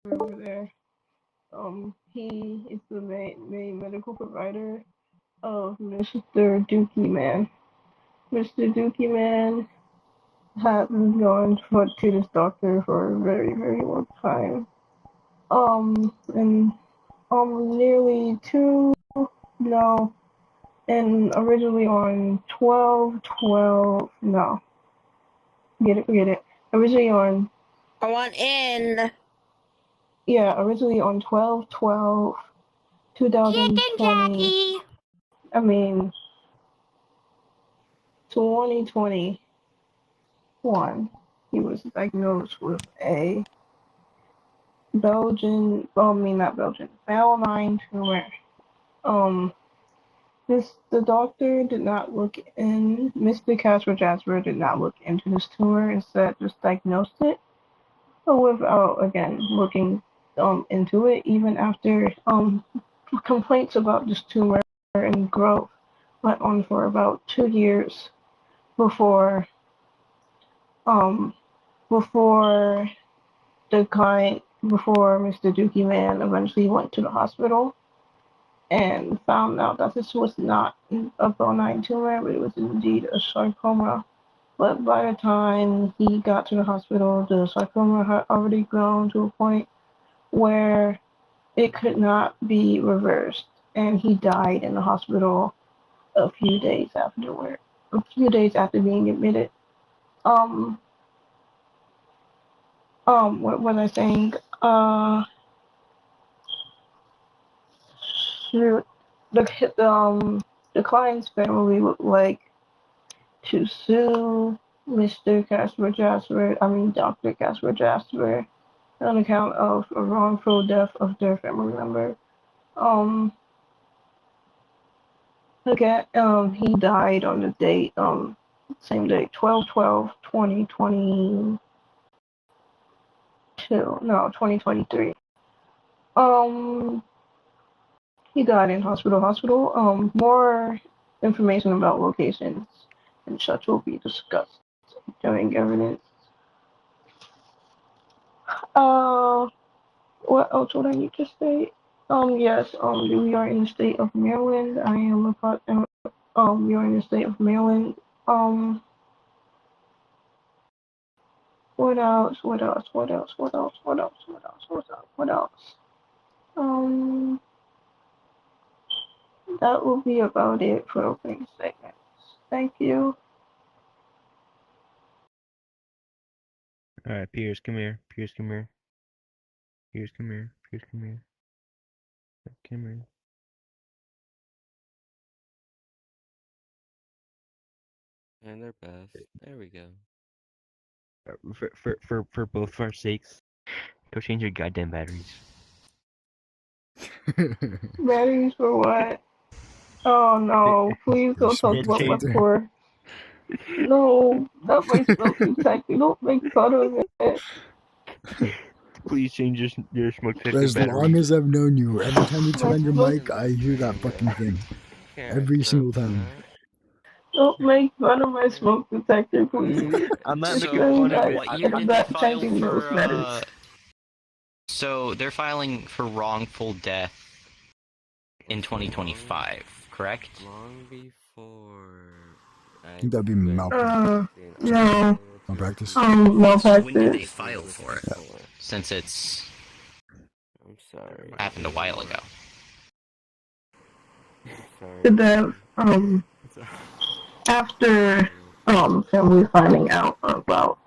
over there. He is the main medical provider of Mr. Dookie Man. Mr. Dookie Man has been going to this doctor for a very, very long time. And nearly two, no, and originally on 12/12, no, forget it. Originally on, I want in. yeah, originally on 12/12, 2020, Jackie. I mean, 2021, he was diagnosed with a not Belgian, malign tumor. Um, the doctor did not look in, Mr. Casper Jasper did not look into this tumor, instead just diagnosed it without, again, looking into it, even after complaints about this tumor and growth went on for about 2 years before um before before Mr. Dookie Man eventually went to the hospital and found out that this was not a benign tumor, but it was indeed a sarcoma. But by the time he got to the hospital, the sarcoma had already grown to a point where it could not be reversed, and he died in the hospital a few days afterward. A few days after being admitted. Um, what was I saying? Shoot, the client's family would like to sue Mr. Casper Jasper, I mean Dr. Casper Jasper, on account of a wrongful death of their family member. Um, he died on the date, same date, 12/12/2022. No, 2023. Um, he died in hospital. More information about locations and such will be discussed during evidence. Uh, what else would I need to say? Yes, we are in the state of Maryland. I am a part, we are in the state of Maryland. Um, what else? What else? What else? What else? What else? What else? What else? What else? Um, that will be about it for opening segments. Thank you. Alright, Piers, come here. Piers, come here. Piers, come here. Piers, come here. Come here. And they're best. There we go. For both of our sakes, go change your goddamn batteries. Batteries for what? Oh no, please don't talk about my poor. No, that makes no sense. Don't make fun of it. Please change your smoke detector As batteries. long as I've known you, every time you turn on your mic, I hear that fucking thing. Every single time. Don't make fun of my smoke detector, please. I'm not So, making fun of it. what year did they not file changing those for, batteries. So, they're filing for wrongful death in 2025, correct? Long before. I think that'd be malpractice. No. Malpractice. Malpractice. When did they file for it? Since it's I'm sorry. happened a while ago. Sorry. The after family finding out about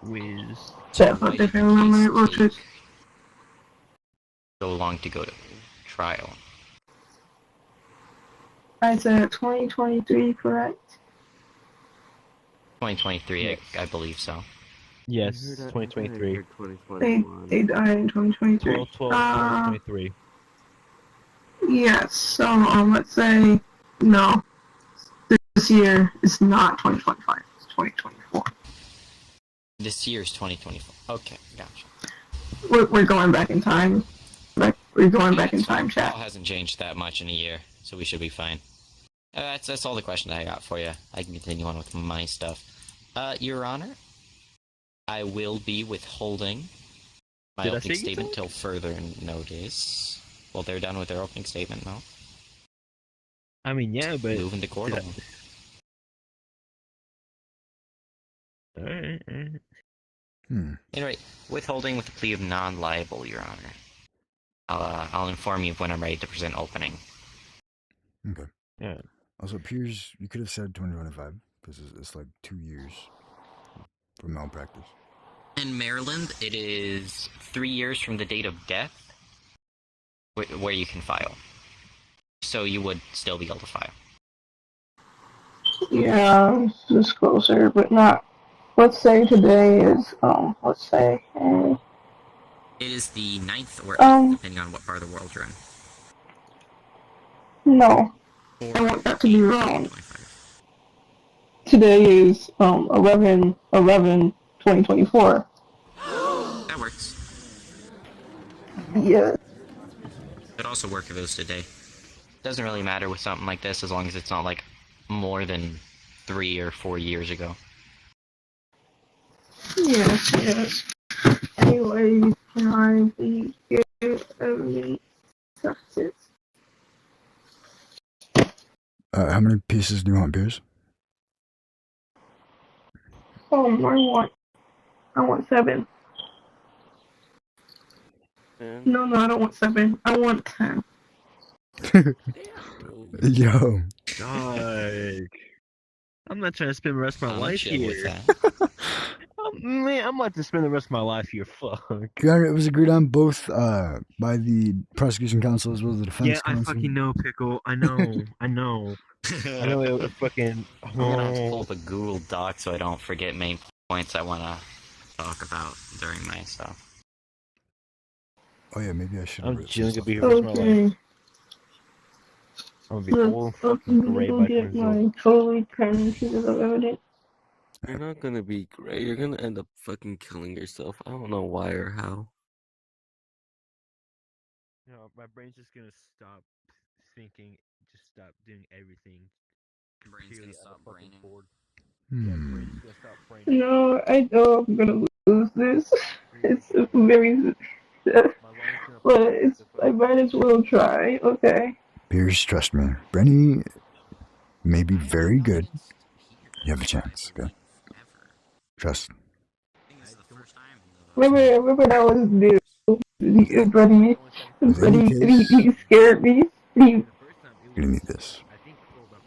Whiz. death of their family member, which is So long to go to trial. I said 2023, correct? 2023, I believe so. Yes, 2023. They died in 2023. 12/12/2023. Yes. So let's say no. This year is not 2025. It's 2024. This year's 2024. Okay, gotcha. We're going back in time. We're going back in time, chat. It hasn't changed that much in a year, so we should be fine. That's all the questions I got for you. I can continue on with my stuff. Your Honor, I will be withholding My Did I opening say you statement told? till further notice. Well, they're done with their opening statement now. I mean, yeah, but Moving to court. Alright, alright. Anyway, withholding with the plea of non-liable, Your Honor. I'll inform you when I'm ready to present opening. Okay. Yeah. Also, Piers, you could have said 2025 because it's like 2 years for malpractice. In Maryland, it is 3 years from the date of death where you can file. So you would still be able to file. Yeah, it's closer, but not. Let's say today is let's say It is the 9th or 8th, depending on what part of the world you're in. No, I want that to be wrong. Today is 11/11/2024. That works. Yeah. Could also work if it was today. Doesn't really matter with something like this as long as it's not like more than 3 or 4 years ago. Yes, yes. Anyway, can I be get evidence justice? How many pieces do you want, Piers? I want 7. No, I don't want 7. I want 10. Yo. God. I'm not trying to spend the rest of my life chill with here. that. Man, I'm about to spend the rest of my life here. Fuck. Your Honor, it was agreed on both by the prosecution counsel as well as the defense Yeah, counsel. I fucking know, Pickle. I know. I know. I know it fucking. I'm gonna have to pull up a Google Doc so I don't forget main points I wanna talk about during my stuff. Oh yeah, maybe I should. I'm chilling to be here for my life. I'm gonna be old fucking gray by get my totally 10 pieces of evidence. You're not gonna be great. You're gonna end up fucking killing yourself. I don't know why or how. You know, my brain's just gonna stop thinking, just stop doing everything. Brain's gonna stop braining. Yeah, brain's gonna stop braining. No, I know I'm gonna lose this. It's very, but I might as well try. Okay. Piers, trust me. Brenny may be very good. You have a chance, okay? Trust. Remember that was new. Buddy, he scared me. You're gonna need this.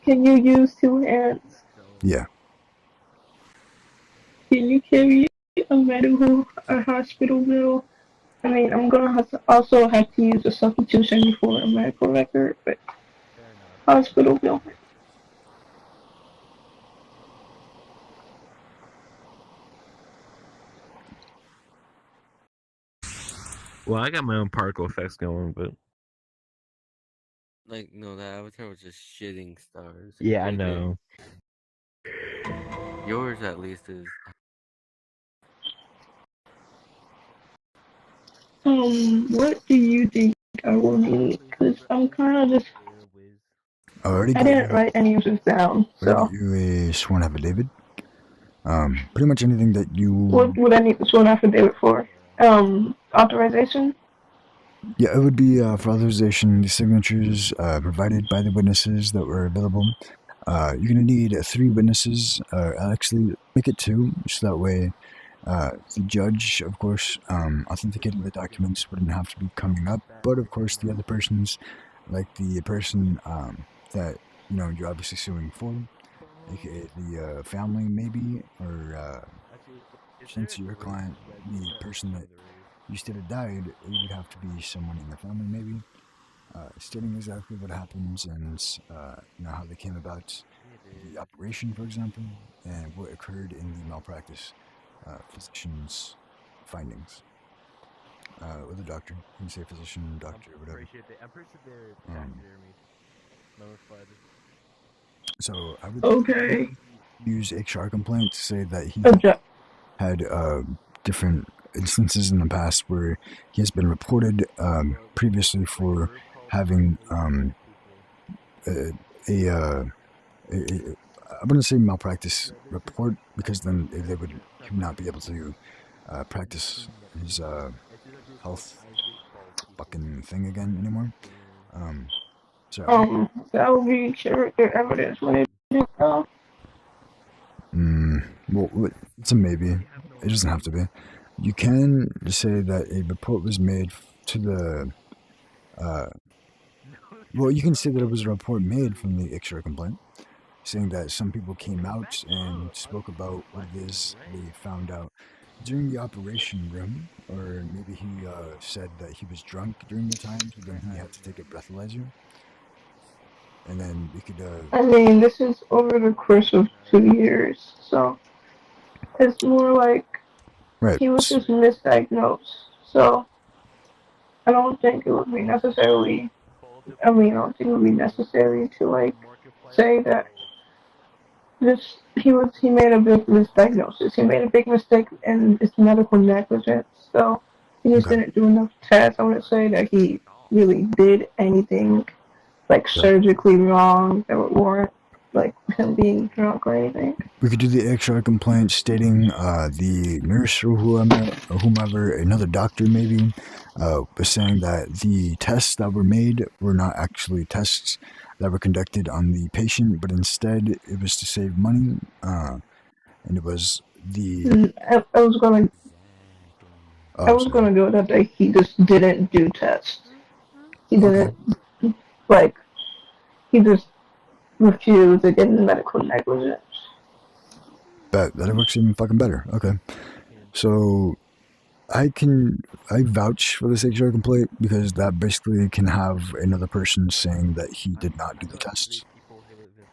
Can you use 2 hands? Yeah. Can you carry a hospital bill? I mean, I'm gonna also have to use a substitution for a medical record, but hospital bill. Well, I got my own particle effects going, but Like, no, that avatar was just shitting stars. yeah, I Like, know. Yours at least is. What do you think I will need? Because I'm kind of just. I didn't write any of this down, so. You a sworn affidavit. Pretty much anything that you. What would I need the sworn affidavit for? Authorization? Yeah, it would be for authorization, the signatures provided by the witnesses that were available. You're going to need 3 witnesses, actually make it 2, so that way the judge, of course, authenticating the documents wouldn't have to be coming up, but of course the other persons, like the person that, you know, you're obviously suing for, aka the family maybe, or since your client, the person that you stated died, it would have to be someone in the family maybe, stating exactly what happens and you know, how they came about the operation, for example, and what occurred in the malpractice physician's findings. With the doctor, you can say physician, doctor, whatever. I'm pretty sure they're taxidermy. So I would Okay. use HR complaint to say that he had different instances in the past where he has been reported previously for having I wouldn't say malpractice report, because then he would not be able to practice his health fucking thing again anymore. So that would be character evidence when it is well, it's a maybe. It doesn't have to be. You can say that a report was made to the. Well, you can say that it was a report made from the X-ray complaint, saying that some people came out and spoke about what it is they found out during the operation room, or maybe he said that he was drunk during the time, so then he had to take a breathalyzer, and then we could. I mean, this is over the course of 2 years, so it's more like Right. he was just misdiagnosed. So I don't think it would be necessarily. I mean, I don't think it would be necessary to like say that he made a big misdiagnosis. He made a big mistake in his medical negligence. So he just Okay. didn't do enough tests. I wouldn't say that he really did anything like surgically wrong that would warrant like him being drunk or anything. We could do the X-ray complaint stating the nurse or whomever, another doctor maybe, was saying that the tests that were made were not actually tests that were conducted on the patient, but instead it was to save money, and it was the. I was gonna do it that day. He just didn't do tests. He didn't like. He just refused to get medical negligence. Bet that it works even fucking better. Okay, so I vouch for this X-ray complaint because that basically can have another person saying that he did not do the tests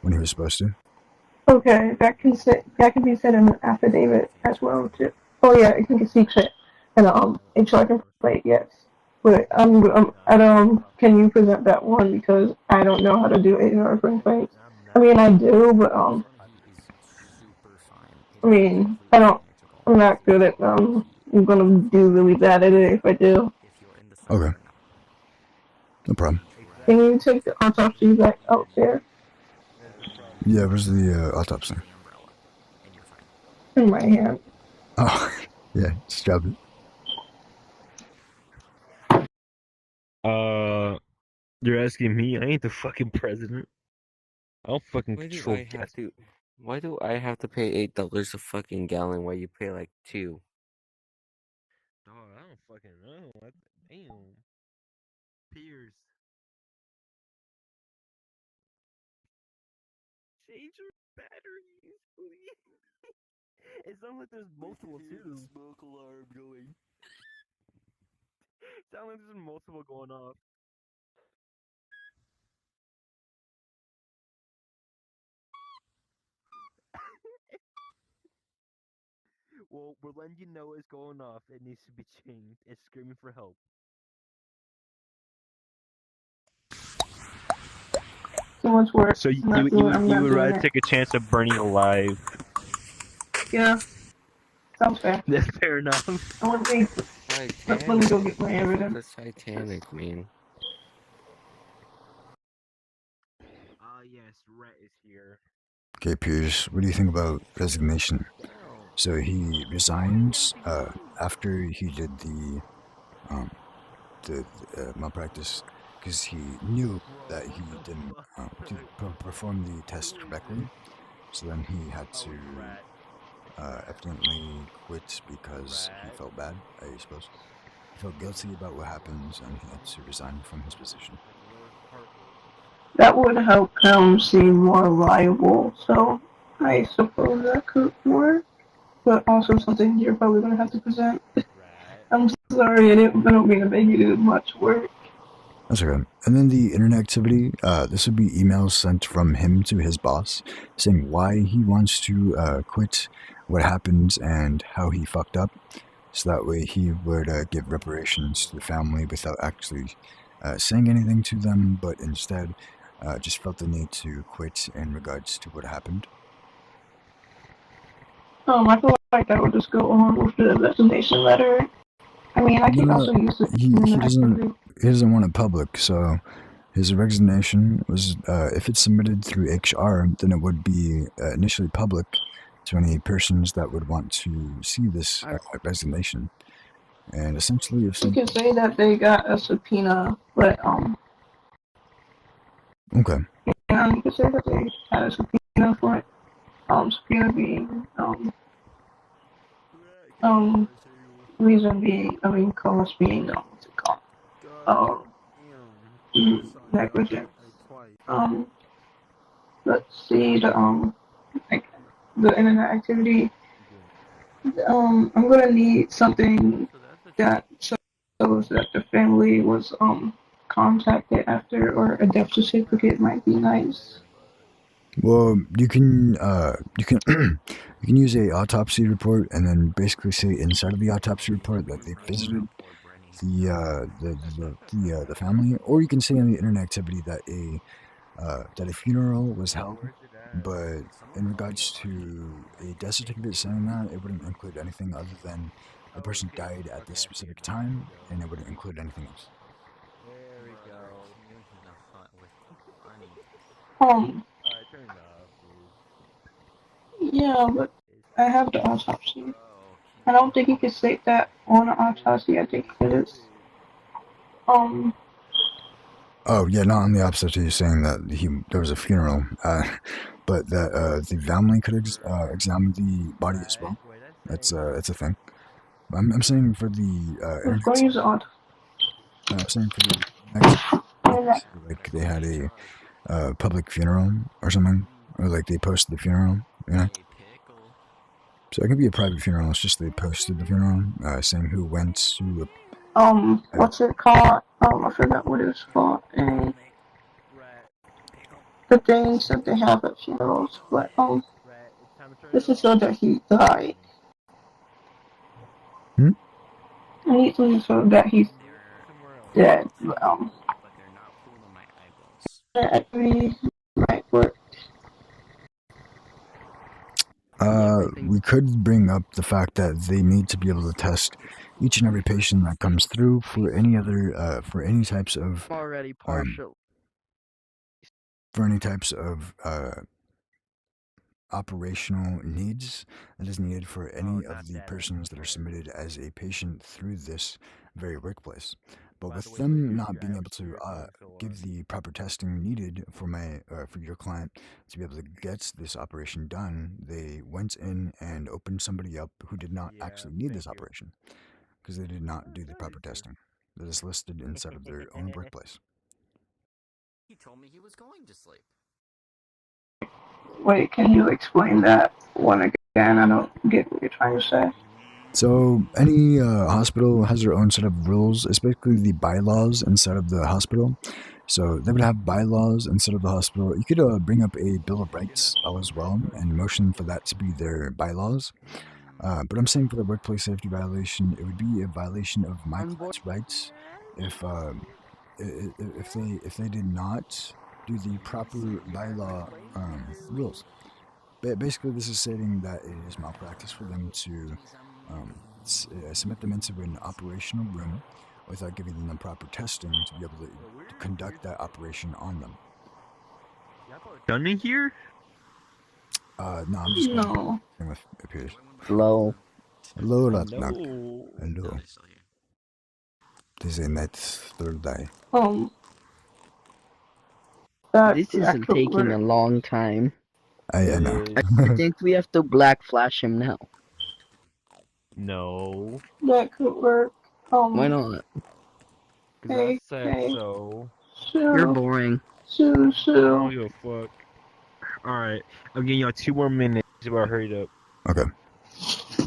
when he was supposed to. Okay, that can be said in an affidavit as well too. Oh yeah, it can be secret and HR complaint. Yes, but can you present that one because I don't know how to do HR complaints. I mean, I do, but I mean, I'm not good at I'm gonna do really bad at it if I do. Okay. No problem. Can you take the autopsy back out there? Yeah, where's the autopsy? In my hand. Oh, yeah, just drop it. You're asking me? I ain't the fucking president. I don't fucking Why do control I have gas. to? Why do I have to pay $8 a fucking gallon while you pay like $2? Oh, I don't fucking know. Damn. Pierce. Change your batteries, please. It sounds like there's multiple too. Smoke alarm going. It sounds like there's multiple going off. Well, we're letting you know it's going off. It needs to be changed. It's screaming for help. So much work. So you I'm not would doing rather it. take a chance of burning alive? Yeah, sounds fair. That's fair enough. I want to think. Let me go get my evidence. The Titanic, man. Yes, Rhett is here. Okay, Pierce, what do you think about resignation? So he resigns after he did the malpractice because he knew that he didn't perform the test correctly. So then he had to evidently quit because he felt bad, I suppose. He felt guilty about what happened and he had to resign from his position. That would help him seem more reliable, so I suppose that could work. But also something you're probably going to have to present. I'm sorry, I don't mean to make you do much work. That's okay. And then the internet activity, this would be emails sent from him to his boss saying why he wants to quit, what happened, and how he fucked up. So that way he would give reparations to the family without actually saying anything to them, but instead just felt the need to quit in regards to what happened. I feel like that would just go along with the resignation letter. I mean, I can also use it. He doesn't want it public, so his resignation was, if it's submitted through HR, then it would be initially public to any persons that would want to see this resignation. And essentially, if You some can say that they got a subpoena, but okay, yeah, you can say that they had a subpoena for it. Subpoena being um reason being, I mean, cause being what's it called? Negligence. Um, let's see like the internet activity. I'm gonna need something that shows that the family was contacted after, or a death certificate might be nice. well, you can you can use a autopsy report and then basically say inside of the autopsy report that they visited the family, or you can say on the internet activity that a funeral was held, but in regards to a death certificate saying that, it wouldn't include anything other than the person died at this specific time, and it wouldn't include anything else. There we go. Um, Alright, turn it off, dude. yeah, but I have the autopsy. I don't think you can state that on the autopsy. I think it is. Oh yeah, not on the opposite. He's saying that there was a funeral, but that the family could examine the body as well. It's a thing. I'm saying for the Let's go use the autopsy. I'm saying for the next, like they had a public funeral or something, or like they posted the funeral, you know. So it could be a private funeral. It's just they posted the funeral, saying who went to the. What's it called? I forgot what it's called. And the things that they have at funerals, but this is so that he died. Hmm? I need to show that he's dead. But, activity might work. We could bring up the fact that they need to be able to test each and every patient that comes through for any other for any types of already partial. for any types of operational needs that is needed for any of the persons that are submitted as a patient through this very workplace. But with them not being able to give the proper testing needed for for your client to be able to get this operation done, they went in and opened somebody up who did not actually need this operation because they did not do the proper testing that is listed inside of their own workplace. He told me he was going to sleep. Wait, can you explain that one again? I don't get what you're trying to say. So any hospital has their own set of rules. It's basically the bylaws inside of the hospital. So they would have bylaws instead of the hospital. You could bring up a Bill of Rights as well and motion for that to be their bylaws. But I'm saying for the workplace safety violation, it would be a violation of my client's rights if they did not do the proper bylaw rules. Basically, this is stating that it is malpractice for them to submit them into an operational room without giving them the proper testing to be able to conduct that operation on them. Done in here? No, I'm just No. with appears. Hello. Hello, Ratnak. No. Hello. This is next Thursday. This isn't taking a long time. I know. I think we have to black flash him now. No. That could work. Why not? Because I said so. You're boring. I don't give a fuck. Alright. I'm giving y'all 2 more minutes. About hurry up. Okay.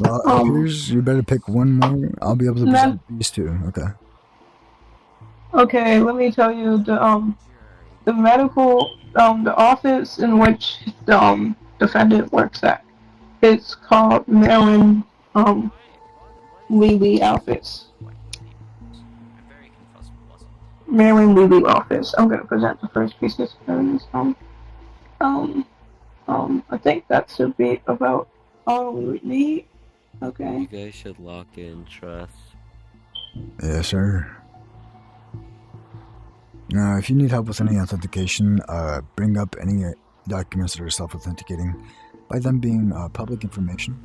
Well, it appears you better pick one more. I'll be able to present these two. Okay. Okay, let me tell you the medical the office in which the defendant works at. It's called Maryland Levy office. Maryland Levy office. I'm gonna present the first piece of evidence. I think that should be about all we would need. Okay. You guys should lock in trust. Yes, sir. Now, if you need help with any authentication, bring up any documents that are self-authenticating by them being public information.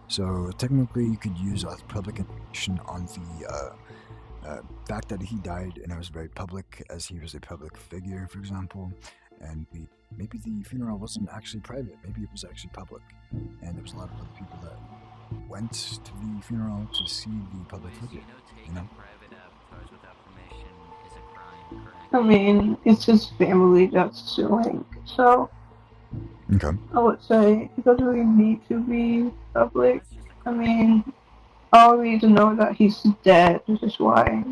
So technically, you could use public information on the fact that he died, and it was very public, as he was a public figure, for example. And maybe the funeral wasn't actually private. Maybe it was actually public, and there was a lot of other people that went to the funeral to see the public figure. You know? I mean, it's his family that's suing, so Okay. I would say it doesn't really need to be public. I mean, all we need to know that he's dead, which is why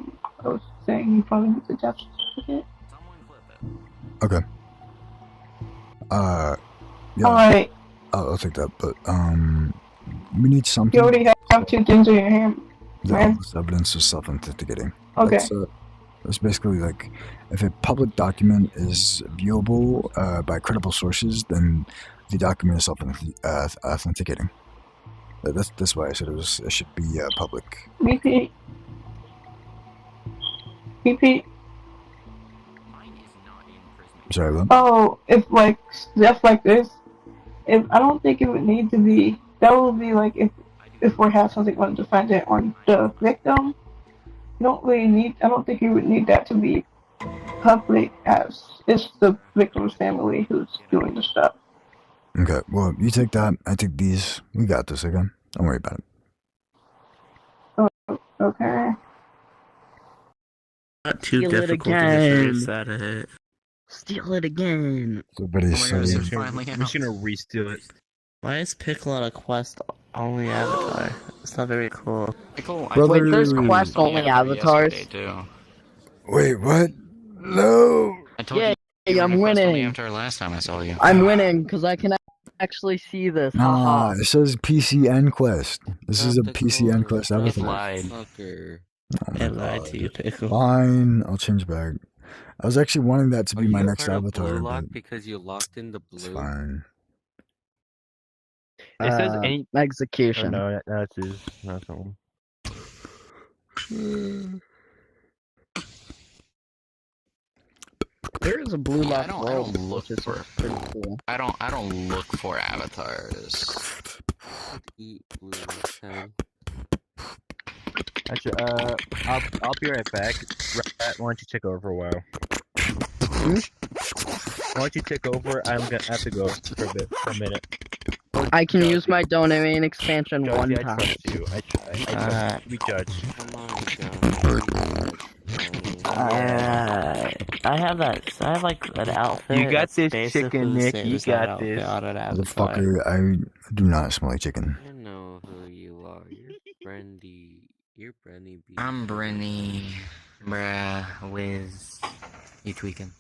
I was saying he probably needs a death certificate. Okay. Yeah. Alright, I'll take that, but we need something. you already have 2 things in your hand, man. This evidence of self-authenticating. Okay. That's basically like, if a public document is viewable by credible sources, then the document is self-authenticating. That's why I said it should be public. Repeat. Sorry, what? Oh, if like stuff like this, I don't think it would need to be. That would be like if we have something on the defendant or the victim. You don't really need. I don't think you would need that to be public, as it's the victim's family who's doing the stuff. Okay, well, you take that, I take these. We got this again. Don't worry about it. Okay. Not too Steal it difficult to again. trace that a hit. Steal it again. So, buddy, Oh my God, so it's finally I'm just gonna re-steal it. Why is Pickle on a quest only avatar? It's not very cool. Pickle, I Brother- Wait, there's Ooh. quest only avatars? yesterday, too. wait, what? No. I told Yay, you were I'm in a quest only winning. after last time I saw you. I'm winning because I can actually see this. Nah, Haha. it says PCN quest. This is a Not the PCN core. quest It avatar. lied. Fucker. Oh my It lied God. to you, Pickle. Fine, I'll change back. I was actually wanting that to Are be my you next part of avatar, Blue but Lock because you locked in the it's blue? fine. It says any. Oh, Execution. no, that's his. That's one. There is a blue Yeah, lock I don't world, look which is for- pretty cool. I don't look for avatars. Eat blue time. Actually, I'll be right back. Rat, why don't you take over for a while? Hmm? Why don't you take over? I'm gonna have to go for a minute. I can use my domain expansion one Josie, I time. trust you. I trust you. We judge. Come on, guys. I have like an outfit. You got that's this, basically chicken, the Nick. same You as that got outfit this. on an avatar. Motherfucker, I do not smell like chicken. I know who you are. You're Brandy. You're Brandy B. I'm Brenny, bruh, Wiz. You tweaking?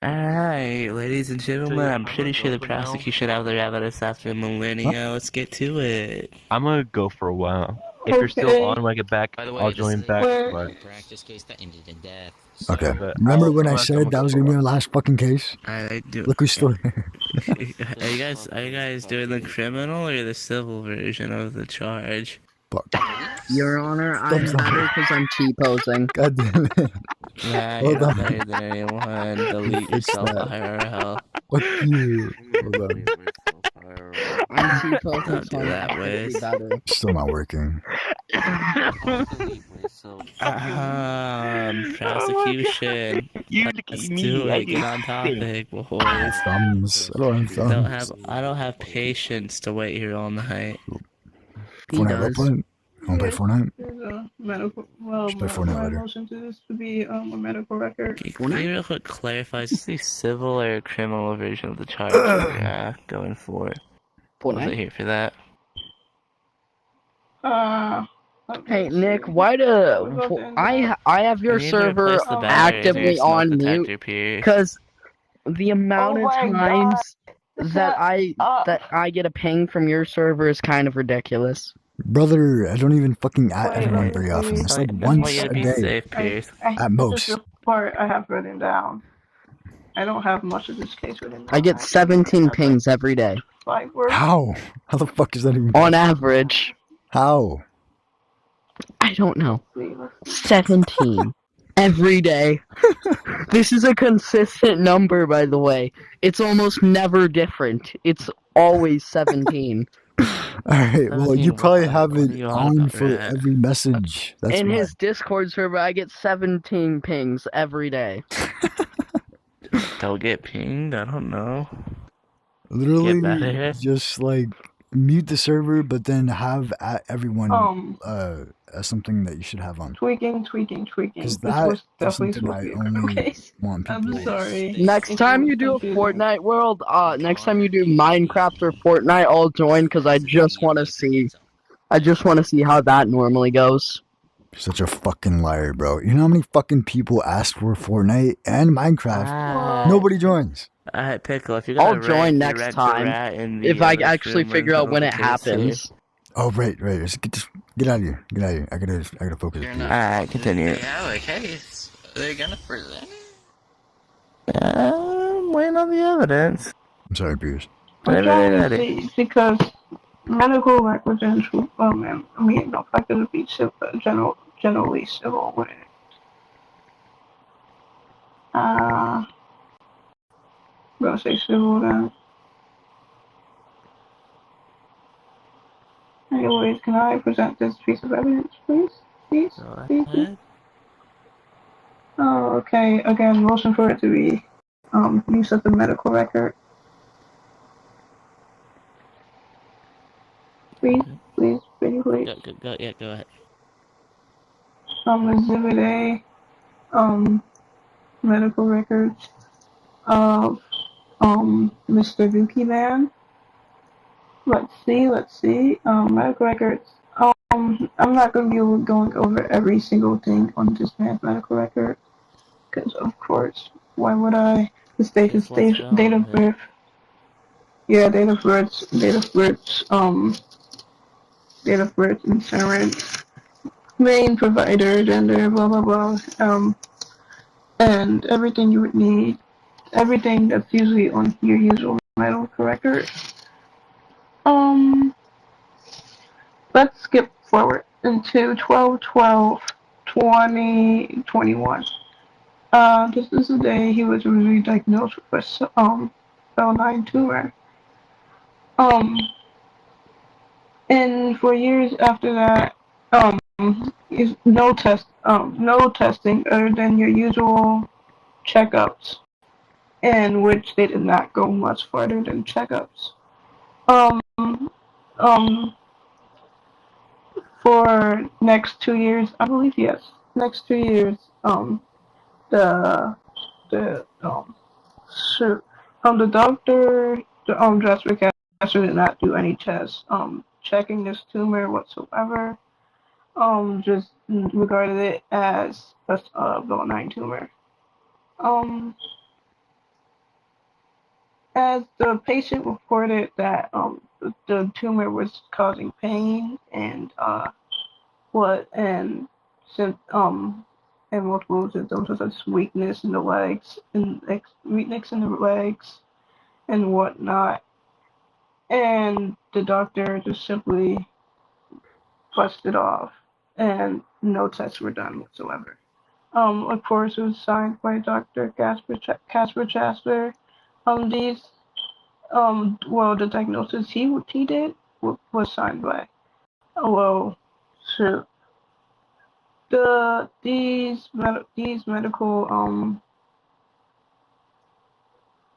Alright, ladies and gentlemen, I'm pretty sure the prosecution out there have us after a millennia. Let's get to it. I'm gonna go for a while. If you're still Okay. on when I get back, By the way, I'll this join is back. Where- But practice case that ended in death. Okay. but Remember I'll when I come back, said I'm that was gonna gonna be go our last fucking case? I do. Look who's still here. Are you guys doing the criminal or the civil version of the charge? Fuck. Your Honor, I'm Stop. better because I'm T-posing. God damn it. Yeah, Hold you're on. better than anyone. Delete Fix yourself that. IRL. Fuck you. Hold on. I'm T-posing, Don't so do I'm that, actually Wiz. better. Still not working. Prosecution. You Let's look at do me. I it. Get do on nothing. topic, boys. Thumbs. I don't have thumbs. I don't have patience to wait here all night. He Fortnite does. roleplay? Wanna play Fortnite? There's a medical. Well, Just play Fortnite my later. motion to this to be a medical record. Can you real quick clarify, is this the civil or criminal version of the charge we're going for? Wasn't Fortnite? here for that. Hey Nick, why do I have your I need to server replace the batteries in your actively smoke on mute? detector, Pierce. Because the amount Oh of my times God. that Shut up. I get a ping from your server is kind of ridiculous. Brother, I don't even fucking at Wait, everyone wait, very wait. often. It's like That's once why you a gotta be day. safe, Pierce. At most. This is the part I have written down. I don't have much of this case written down. I get 17 pings every day. 5 words. How? How the fuck is that even? On average. How? I don't know. 17. Every day. This is a consistent number, by the way. It's almost never different. It's always 17. Alright, well, you 17 probably what? have What are it you on on about, for Rat? every message. That's In why. his Discord server, I get 17 pings every day. Don't get pinged? I don't know. Get Literally, better? just like mute the server, but then have everyone something that you should have on. Tweaking. Because This that was is definitely something supposed to I be a crypto only case. want I'm people. sorry. Next It time was you do a confusing. Fortnite world, next time you do Minecraft or Fortnite, I'll join because I just want to see. I just want to see how that normally goes. You're such a fucking liar, bro. You know how many fucking people ask for Fortnite and Minecraft? Nobody joins. Alright, Pickle, if you're I'll gonna join rant, next rant to time Rat in if the I other actually stream and figure out settle when the it case here. happens. Oh, right. Just get out of here. Get out of here. I gotta focus. You're not. Alright, continue. They have a case. They're gonna present it. I'm waiting on the evidence. I'm sorry, Pierce. I'm Whenever trying they're to ready. see because medical negligence, no fact of the be generally civil with it. I'm gonna say civil then. Anyways, can I present this piece of evidence, please? Go Please. ahead. Oh, okay. Again, motion for it to be use of the medical record. Please, pretty please. Go ahead. Exhibit A, medical records of Mr. Dookie Man. Let's see. Medical records. I'm not going to be going over every single thing on this man's medical record, because of course, why would I? His date Just let's go. date of birth. Yeah, date of birth, insurance, main provider, gender, blah blah blah, and everything you would need, everything that's usually on your usual medical record. Um, let's skip forward into 12/12/2021. This is the day he was originally diagnosed with L9 tumor. And for years after that, is no testing other than your usual checkups, in which they did not go much further than checkups. Um, um, for next 2 years, I believe, yes, next 2 years, the the shoot, the doctor, Jasper Castor did not do any tests, checking this tumor whatsoever. Just regarded it as a benign tumor. As the patient reported that the tumor was causing pain and what and multiple symptoms such as weakness in the legs and whatnot, and the doctor just simply brushed it off, and no tests were done whatsoever. Of course, it was signed by Dr. Casper Chasler. These, the diagnosis he did was signed by. Oh, well, shoot. These medical,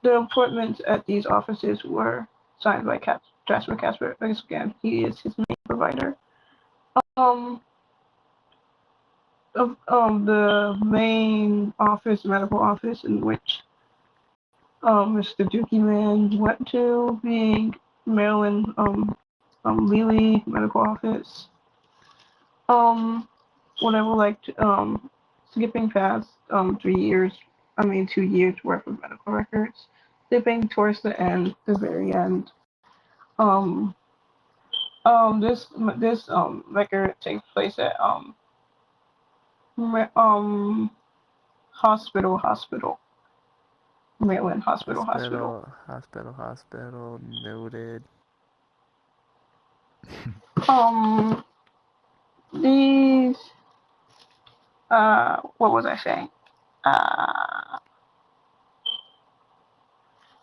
the appointments at these offices were signed by Jasper Casper. Because again, he is his main provider. The main office, medical office, in which Mr. Dookie Man went to, being Maryland Lely Medical Office. What I would like to skipping past 2 years worth of medical records, skipping towards the very end. Um, this record takes place at hospital. Maryland Hospital. Hospital, noted. These, what was I saying?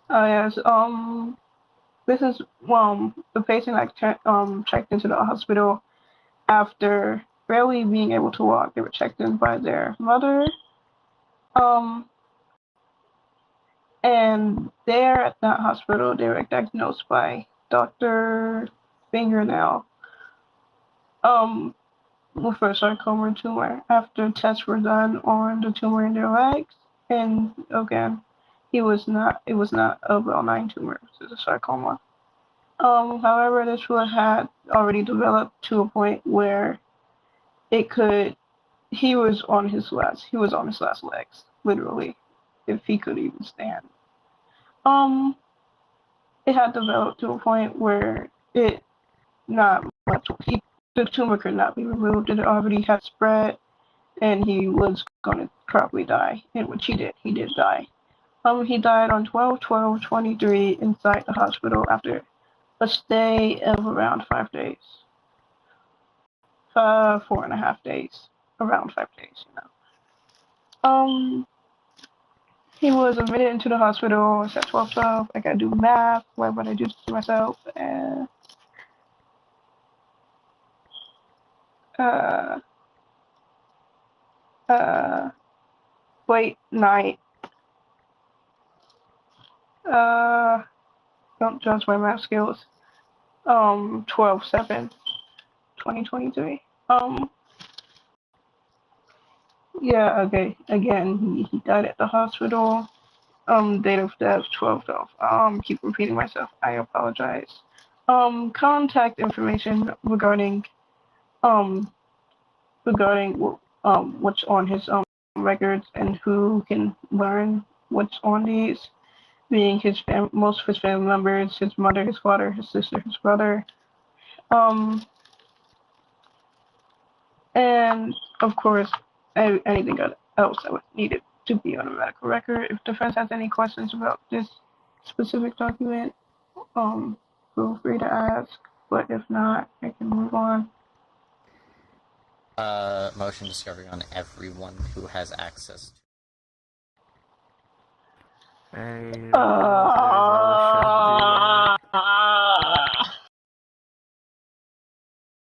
Oh yes, this is the patient checked into the hospital after barely being able to walk. They were checked in by their mother. Um, and there at that hospital, they were diagnosed by Dr. Fingernail with a sarcoma tumor. After tests were done on the tumor in their legs, and again, it was not a benign tumor, it was a sarcoma. However, this one had already developed to a point where it could. He was on his last legs, literally, if he could even stand. Um, it had developed to a point where it not much. The tumor could not be removed. It already had spread, and he was going to probably die. And which he did. He did die. He died on 12/12/23 inside the hospital after a stay of around 5 days. 4.5 days. Around 5 days, you know. He was admitted into the hospital. It's at 12/12. I gotta do math. Why would I do this to myself? Uh, late night. Don't judge my math skills. 12/7/2023. Yeah, okay. Again, he died at the hospital. Date of death 12/12. Keep repeating myself. I apologize. Contact information regarding um what's on his records and who can learn what's on these, being most of his family members, his mother, his father, his sister, his brother, and of course anything else that was needed to be on a medical record. If defense has any questions about this specific document, feel free to ask. But if not, I can move on. Motion discovery on everyone who has access to. Hey,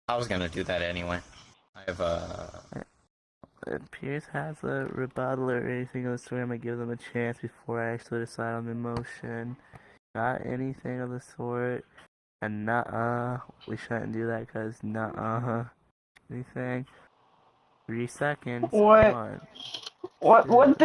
I was gonna do that anyway. I have If Pierce has a rebuttal or anything of the sort, I'm gonna give them a chance before I actually decide on the motion. Not anything of the sort. And we shouldn't do that because anything. 3 seconds. What? One. What was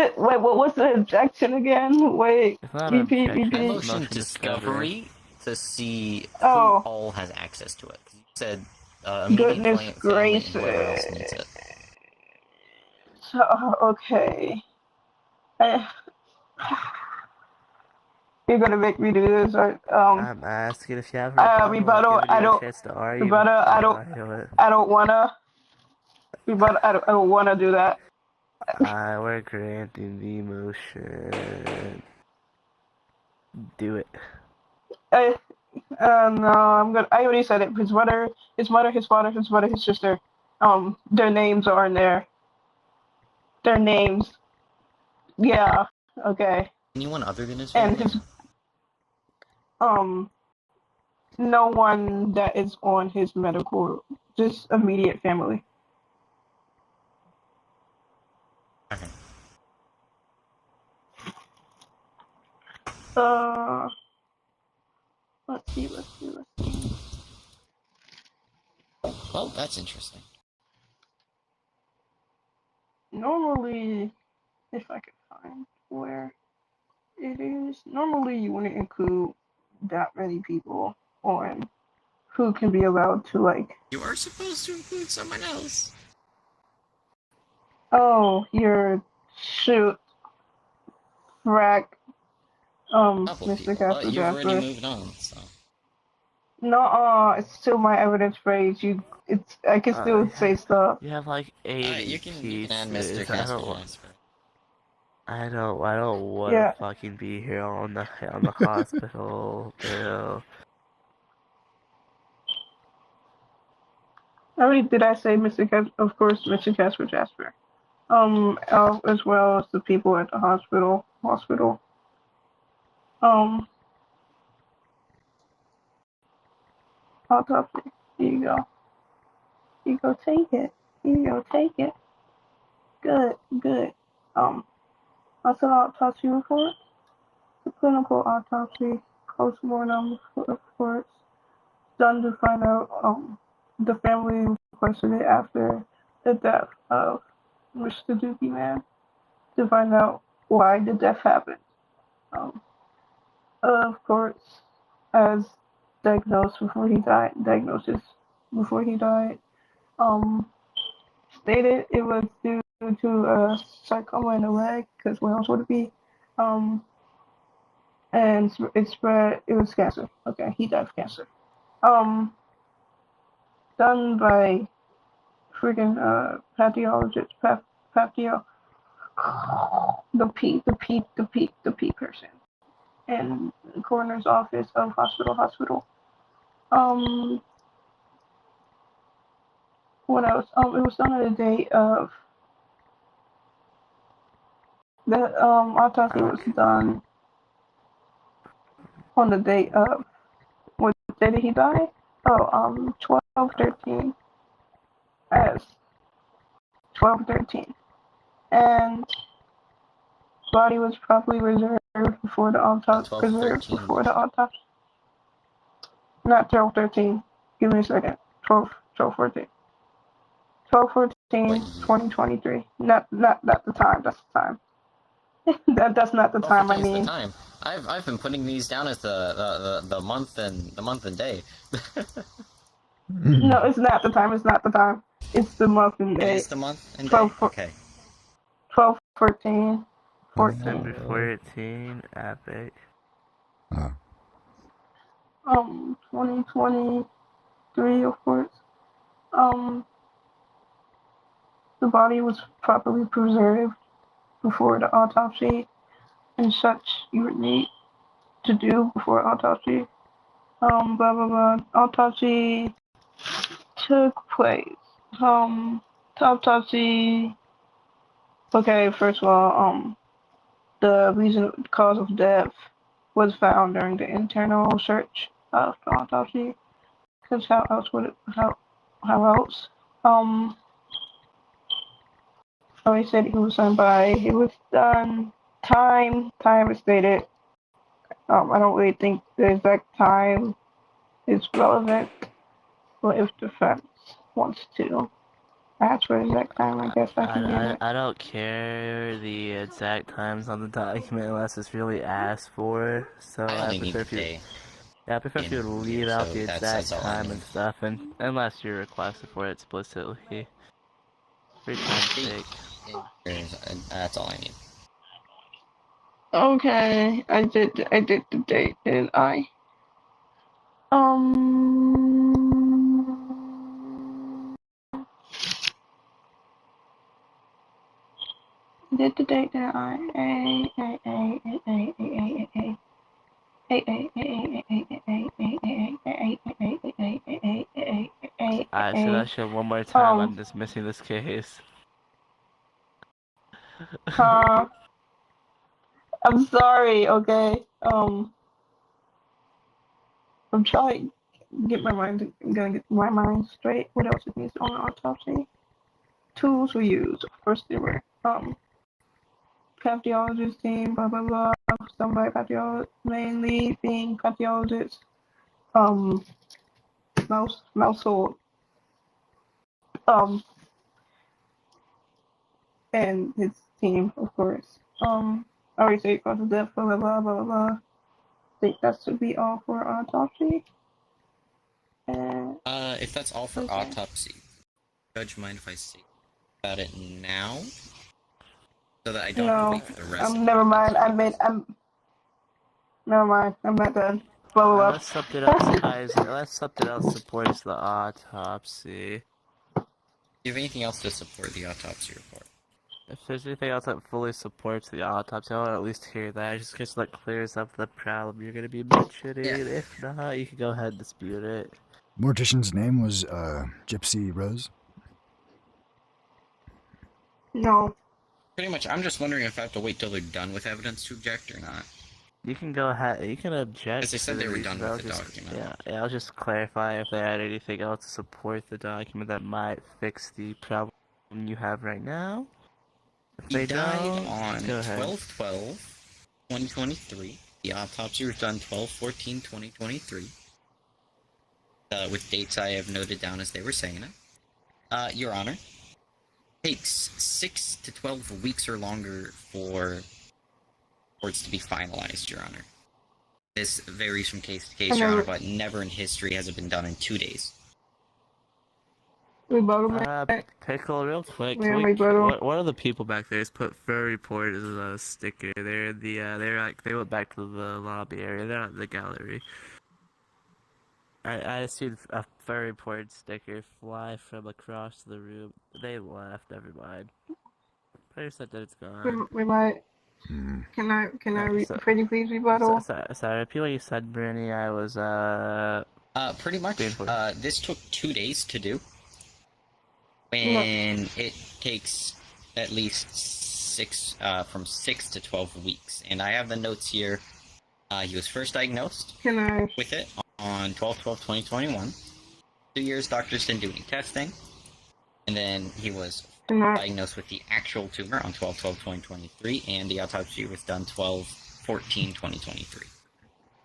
the objection again? Wait, It's not an repeat, objection. I repeat. motion discovery to see who Oh. all has access to it. You said immediate Goodness family and gracious. whoever else needs it. So, okay. You're gonna make me do this, or I'm asking if you have a rebuttal. I don't. chance to argue. Rebuttal. I don't wanna. Rebuttal. I don't wanna do that. We're granting the motion. Do it. No, I'm gonna. I already said it. His mother, his father, his mother, his sister. Their names are in there. Their names. Yeah. Okay. Anyone other than his And family? his. No one that is on his medical, just immediate family. Okay. Let's see. Well, that's interesting. Normally, if I could find where it is, normally you wouldn't include that many people on who can be allowed to, like, You are supposed to include someone else. oh, you're shoot, frack, Mr. Casper You've already Jasper. moved on, so. No, it's still my evidence phrase. I can still say stuff. You have like 80 you can add Mr. pieces. Casper Jasper. I don't want to fucking be here on the hospital bill. Did I say Mr. Casper? Of course, Mr. Casper Jasper. As well as the people at the hospital. autopsy. Here you go. Here you go, take it. Here you go, take it. Good, good. That's an autopsy report. The clinical autopsy, post-mortem reports done to find out, the family requested it after the death of Mr. Dookie Man to find out why the death happened. Of course, as diagnosis before he died, um, stated it was due to a sarcoma in the leg, because where else would it be? And it spread, it was cancer. Okay, he died of cancer. Done by freaking pathologist, the P person in the coroner's office of hospital. What else? It was done on the day of the autopsy was done on the day of what day did he die? Oh, 12/13 as 12/13, and body was probably reserved before the autopsy. Preserved before the autopsy. Not 12/13. Give me a second. 12/14. 12/14, 2023. Not the time. That's the time. that's not the time. I mean. The time. I've been putting these down as the month and day. No, it's not the time. It's not the time. It's the month and day. It's the month and day. Okay. 12/14. 14. December 14. Epic. 2023, of course. The body was properly preserved before the autopsy, and such you would need to do before autopsy. Blah blah blah. Autopsy took place. The autopsy. Okay, first of all, the cause of death was found during the internal search of the autopsy. Because how else would it? How else? So he said he was done by. It was done. Time is stated. I don't really think the exact time is relevant, but if defense wants to ask for the exact time, I guess I can get it. I don't care the exact times on the document unless it's really asked for. So I prefer if you. Yeah, I prefer if you leave out the exact time and stuff, and unless you're requested for it explicitly. For time's sake. That's all I need. Okay, I did the date, didn't I? Did the date, didn't I? Alright, so that show one more time. I'm dismissing this case. I'm sorry, okay? I'm trying to get my mind, I'm gonna get my mind straight. What else is needs on the autopsy? Tools we used. First, there were, pathologist team, blah, blah, blah. Some by pathologist, mainly being pathologist, Mousehole, and his team, of course. I already say cause of death, blah, blah, blah, blah, blah. I think that should be all for autopsy. If that's all for autopsy, Judge, mind if I speak about it now? So that I don't have to wait for the rest. Never mind. Never mind. I'm not done. Blah, blah, Unless something else ties, unless something else supports the autopsy. Do you have anything else to support the autopsy report? If there's anything else that fully supports the autopsy, I want to at least hear that, just in case that clears up the problem you're going to be mentioning. Yeah. If not, you can go ahead and dispute it. Mortician's name was Gypsy Rose. No. Pretty much, I'm just wondering if I have to wait till they're done with evidence to object or not. You can go ahead. You can object. As I said, to they the were reason, done but with the I'll just document. yeah. I'll just clarify if they had anything else to support the document that might fix the problem you have right now. If He they died don't, on go ahead. 12/12/2023. The autopsy was done 12/14/2023. With dates I have noted down as they were saying it. Your Honor, takes 6 to 12 weeks or longer for reports to be finalized, Your Honor. This varies from case to case, Your Honor, but never in history has it been done in 2 days. Pickle, real quick. One of the people back there has put furry report as a sticker. They're they went back to the lobby area. They're not in the gallery. I assumed a furry report sticker fly from across the room. They left. Never mind. Player said that it's gone. We might. Can I pretty please rebuttal? Sorry, repeat what you said, Brittany. I was Pretty much. This took 2 days to do. When it takes at least from 6 to 12 weeks. And I have the notes here. He was first diagnosed with it on 12/12/2021. 2 years, doctors didn't do any testing. And then he was diagnosed with the actual tumor on 12/12/2023, and the autopsy was done 12/14/2023.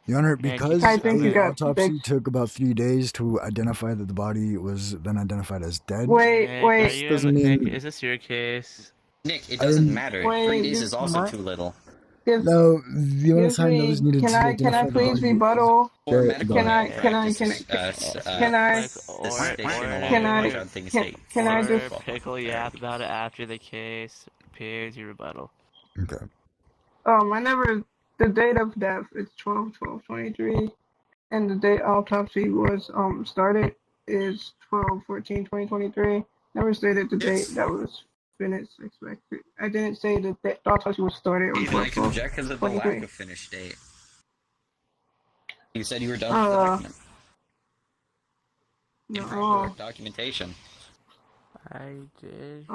Your Honor, because the autopsy took about 3 days to identify that the body was then identified as dead. Nick, doesn't mean... is this your case? Nick, it doesn't matter. 3 days is also too little. No, the amount of time that was needed to identify Can I please rebuttal? Can I just pickle yap about it after the case appears your rebuttal? Okay. I never. The date of death is 12/12/23, and the date autopsy was started is 12/14/2023. Never stated the date that was finished expected. I didn't say that the autopsy was started on 12/12/23. I can object because of the lack of finish date. You said you were done with the document. No. Documentation. I did.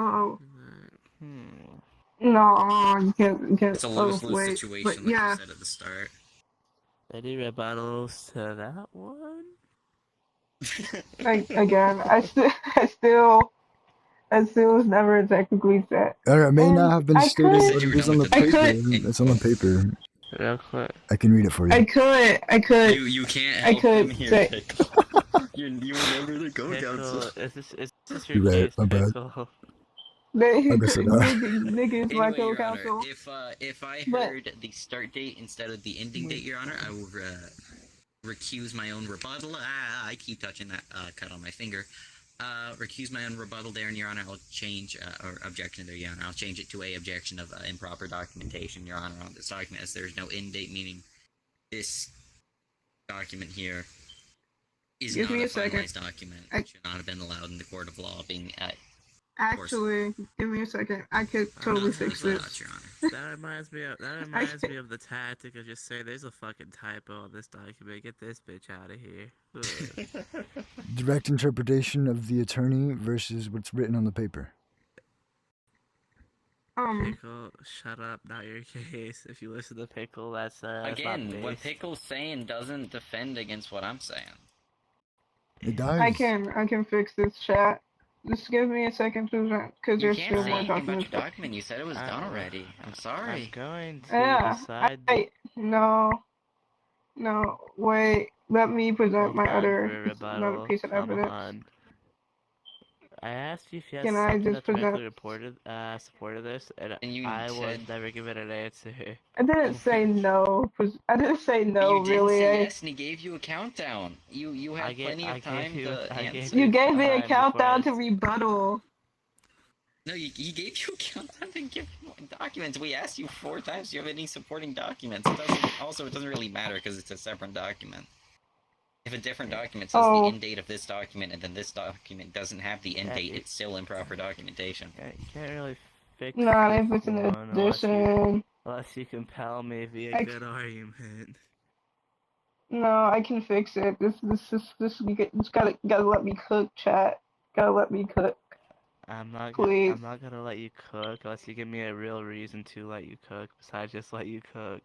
No, you can't. It's a lose-lose situation, like you said at the start. Any rebuttals to that one? Again, I still was never technically set. It may not have been stated, but it is on the paper. It's on the paper. Real quick. I can read it for you. I could. You can't help him here, Pickle. You were never the go-counsel. Is this your You're case, right, my bad. Pickle? Nigga is my co-counsel. If I heard the start date instead of the ending date, Your Honor, I will recuse my own rebuttal. I keep touching that cut on my finger. Recuse my own rebuttal there, and Your Honor, I'll change, or objection there, Your Honor, I'll change it to a objection of improper documentation, Your Honor, on this document, as there's no end date, meaning this document here is not a finalized document. It should not have been allowed in the court of law, being Actually, give me a second. I could totally fix this. That reminds me of the tactic of just saying there's a fucking typo on this document. Get this bitch out of here. Direct interpretation of the attorney versus what's written on the paper. Pickle, shut up, not your case. If you listen to Pickle, that's again, what Pickle's saying doesn't defend against what I'm saying. It does. I can fix this, chat. Just give me a second to because there's still more documents. You said it was done already. I'm sorry. I'm going to decide. No, wait. Let me present my another piece of evidence. I asked you if you had something that directly supported this, and I would never give it an answer. I didn't say no. I didn't say no, you really. Didn't say yes, and he gave you a countdown. You had plenty of time to answer. You gave me a countdown to rebuttal. No, he gave you a countdown to give documents. We asked you 4 times. Do you have any supporting documents? It doesn't really matter because it's a separate document. If a different document says the end date of this document and then this document doesn't have the end date, it's still improper documentation. You can't really fix Not if it's an addition. Unless you compel me via good argument. No, I can fix it. You gotta let me cook, chat. Gotta let me cook. I'm not gonna let you cook unless you give me a real reason to let you cook, besides just let you cook.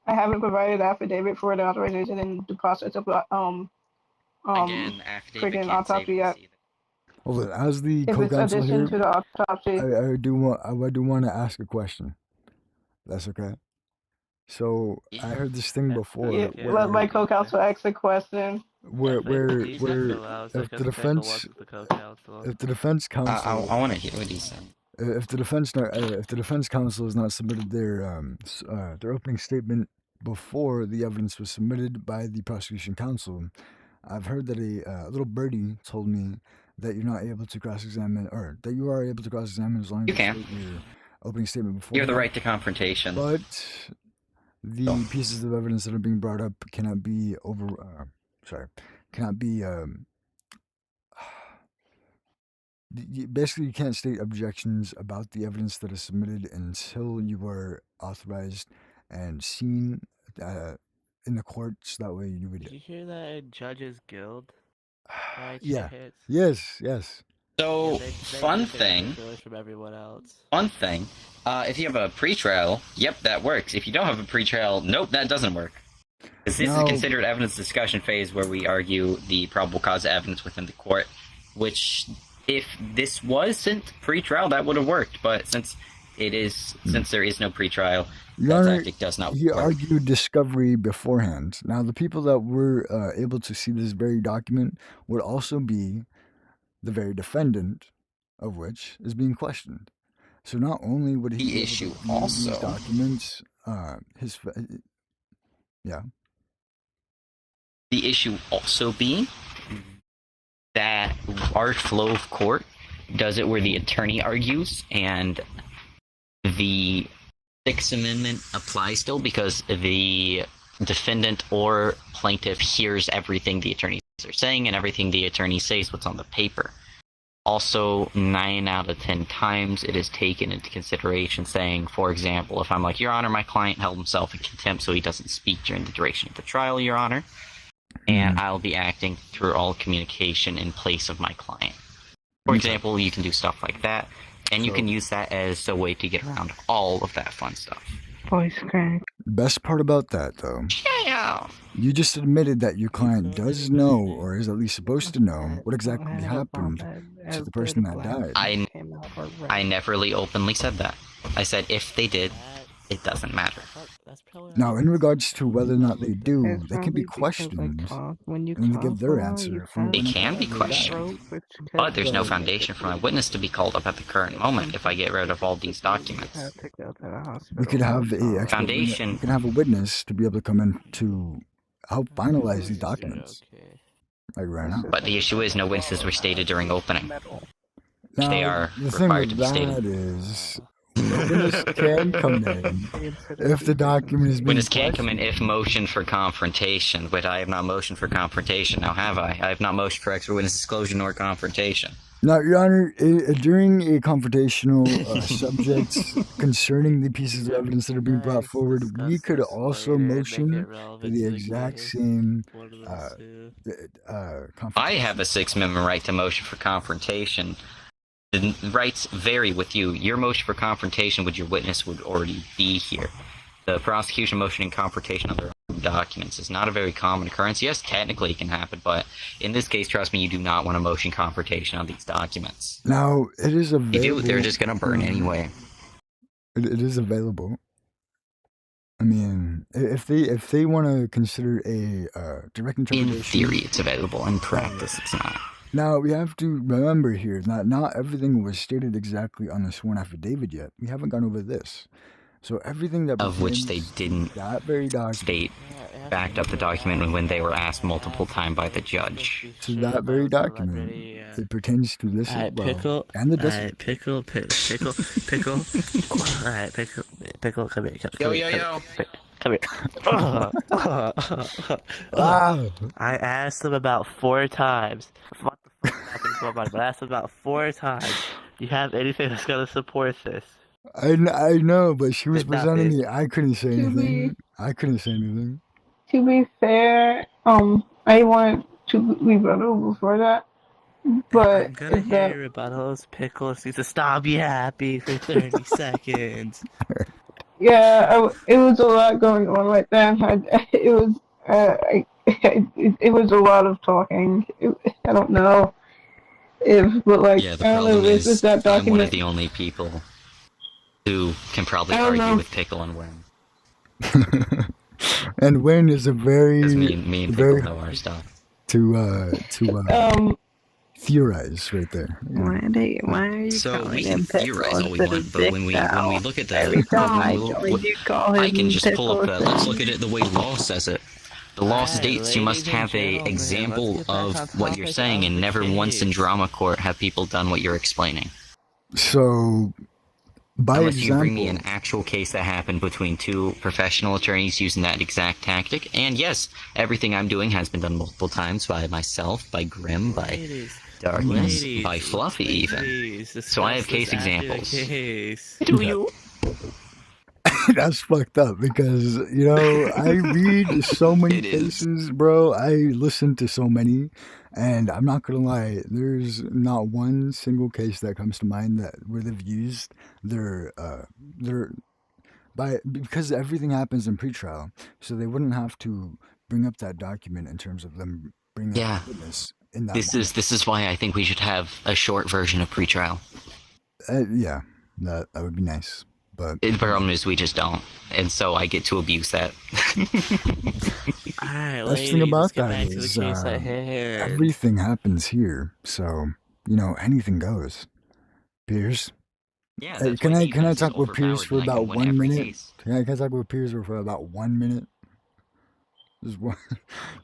I haven't provided affidavit for the authorization and the process of Again, affidavit freaking can't save autopsy this yet. either. Hold on. As the If it's co-counsel addition here, to the autopsy, I do want to ask a question. That's okay. So I heard this thing before yeah, let my co-counsel ask the question. where He's not gonna allow if the defense the co-counsel. if the defense counsel I want to hear what he's saying. if the defense counsel has not submitted their opening statement before the evidence was submitted by the prosecution counsel, I've heard that a little birdie told me that you're not able to cross-examine, or that you are able to cross-examine as long as You can. state your opening statement before. You have the right to confrontation. But the pieces of evidence that are being brought up cannot be basically you can't state objections about the evidence that is submitted until you are authorized and seen in the courts. That way you would. Did you hear that in Judges Guild? Yeah. Hits? Yes. So, they fun thing. From everyone else. Fun thing. If you have a pretrial, yep, that works. If you don't have a pretrial, nope, that doesn't work. Because this is considered evidence discussion phase where we argue the probable cause of evidence within the court, which, if this wasn't pretrial, that would have worked. But since there is no pretrial, that tactic does not work. He argued discovery beforehand. Now, the people that were able to see this very document would also be the very defendant of which is being questioned. So not only would he be able to view these documents, The issue also being that our flow of court does it where the attorney argues, and the Sixth Amendment applies still because the defendant or plaintiff hears everything the attorneys are saying, and everything the attorney says what's on the paper. Also, 9 out of 10 times it is taken into consideration, saying, for example, if I'm like, Your Honor, my client held himself in contempt so he doesn't speak during the duration of the trial, Your Honor, and I'll be acting through all communication in place of my client. For example, you can do stuff like that, and you can use that as a way to get around all of that fun stuff. Voice crack. Best part about that, though, yeah, you just admitted that your client does know, or is at least supposed to know, what exactly happened to the person that died. I never really openly said that. I said if they did, it doesn't matter. Now, in regards to whether or not they do, they can be questioned, and they give their answer. They can be questioned, but there's no foundation for my witness to be called up at the current moment if I get rid of all these documents. We could have a foundation. We can have a witness to be able to come in to help finalize these documents. Like right now. But the issue is no witnesses were stated during opening. Now, They are the thing required with to be stated. that is, witness can come in if the document is being Witness can't come in if motion for confrontation, but I have not motioned for confrontation, now have I? I have not motioned for expert witness disclosure nor confrontation. Now, Your Honor, during a confrontational subject concerning the pieces of evidence that are being brought forward, we could also motion for the exact same I have a Sixth Amendment right to motion for confrontation. The rights vary with you. Your motion for confrontation with your witness would already be here. The prosecution motioning confrontation on their own documents is not a very common occurrence. Yes, technically it can happen, but in this case, trust me, you do not want to motion confrontation on these documents. Now, it is available. If you do, they're just going to burn anyway. It is available. I mean, if they want to consider a direct interpretation... In theory, it's available. In practice, it's not. Now, we have to remember here that not everything was stated exactly on the sworn affidavit yet. We haven't gone over this. So everything that... Of which they didn't state backed up the document when they were asked multiple times by the judge. To that very document, it pertains to this as well. Pickle, and the distance. Pickle. Alright, Pickle, come here. Yo. Come here. I asked him about 4 times. What the fuck happened to my body? But I asked him about 4 times. You have anything that's gonna support this? I know, but she was presenting me. I couldn't say anything. To be fair, I wanted to rebuttal before that, but I'm gonna hear rebuttals. Pickles needs to stop. Be happy for 30 seconds. it was a lot going on right then. It was it was a lot of talking. I don't know but like Yeah, the I don't know problem if is that I'm one of document. the only people who can probably I don't argue know. with Pickle and Win. And Wayne is a Because very, me and Pickle very know our stuff. to Um, theorize right there. You know. Why are you So calling we can him Pickle theorize all we instead want, of but Dick when we now? look at Every the time I rule, join, you call I can him just pull up Pickle. let's look at it the way law says it. The law Alright, states you must ladies and have a gentlemen, let's example get back on of what you're topic saying, of and the never once in case. drama court have people done what you're explaining. So, by Unless you bring me example, an actual case that happened between two professional attorneys using that exact tactic. And yes, everything I'm doing has been done multiple times by myself, by Grim, by Ladies, Darkness, ladies, by Fluffy even. please So I have discuss case this after the examples. case. Do Yeah. you? that's fucked up because I read so many It is. cases, bro. I listen to so many, and I'm not gonna lie. There's not one single case that comes to mind that where they've used their by because everything happens in pretrial, so they wouldn't have to bring up that document in terms of them bringing up Yeah. the witness in that This moment. is why I think we should have a short version of pretrial. Yeah, that would be nice. But The problem is we just don't, and so I get to abuse that. Alright, best thing ladies, let's about get that back to the is case at hand. everything happens here, so anything goes. Piers, Yeah, hey, that's can why I defense is talk with Piers overpowered, for and I can about win 1 minute? case. Can I talk with Piers for about 1 minute? Just one.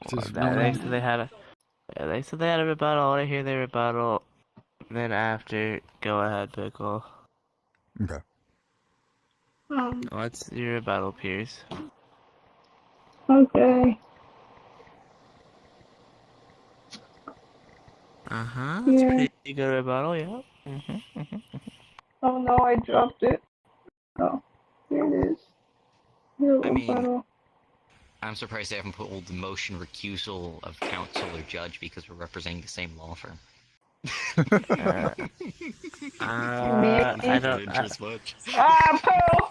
Just They one. said they said they had a rebuttal. I want to hear their rebuttal. Then after, go ahead, Pickle. Okay. What's your rebuttal, Pierce? okay. That's Yeah. pretty good rebuttal, yeah. Oh no, I dropped it. Oh, here it is. Here I mean, rebuttal. I'm surprised they haven't put old motion recusal of counsel or judge because we're representing the same law firm. I don't. much. Pearl!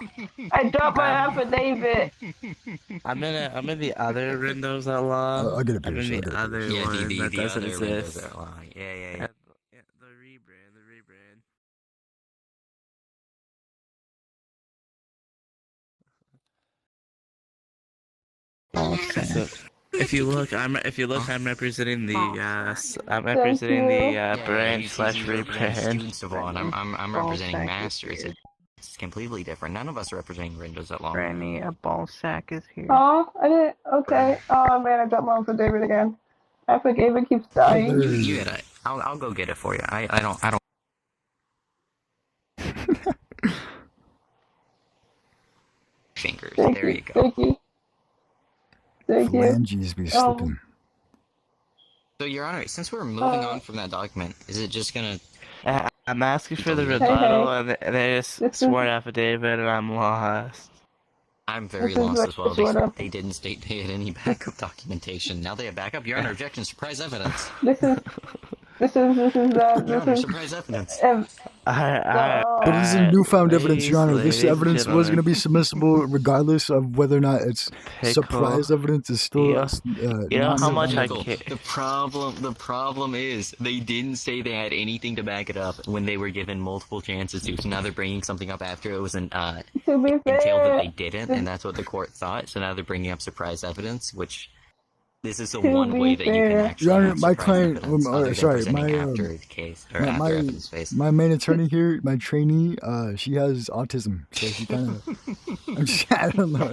I dropped my affidavit. I'm in the other Windows Outlaw. I'll get it, I'm Pierce. in I'll the get it, other Pierce. Yeah, one that the doesn't other Windows exist. Outlaw. Yeah. Yeah, the rebrand. Okay. So, if you look, I'm representing the brand slash He's representing rebrand. students of law, and I'm Ball representing sack is masters. here. It's completely different. None of us are representing Windows Outlaw. Brandy, a ball sack is here. Oh, I didn't. Okay. Oh man, I dropped my affidavit again. Affidavit keeps dying. You get it. I'll go get it for you. I don't. Fingers. Thank There you. you go. Thank you. Thank you. Phalanges be slipping. So, Your Honor, since we're moving on from that document, is it just gonna? I'm asking for the Hey, rebuttal, hey. and they just This is- sworn affidavit, and I'm lost. I'm very This is lost like as well. sort of- They didn't state they had any backup documentation. Now they have backup. Your Honor, objection, surprise evidence. This is Your Honor, surprise evidence. But it's a newfound evidence, Your Honor. This evidence was going to be submissible regardless of whether or not it's surprise evidence is still. You know how much I Pickle. care. The problem is they didn't say they had anything to back it up when they were given multiple chances to. So now they're bringing something up after it was to be entailed that fair, they didn't, and that's what the court thought. So now they're bringing up surprise evidence, which this is the To one be way that you can fair. actually Your Honor, have my surprise client, evidence other than sorry, presenting my, after the case or my, after my, evidence phase. my main attorney here, my trainee, she has autism, so she kind of. I don't know.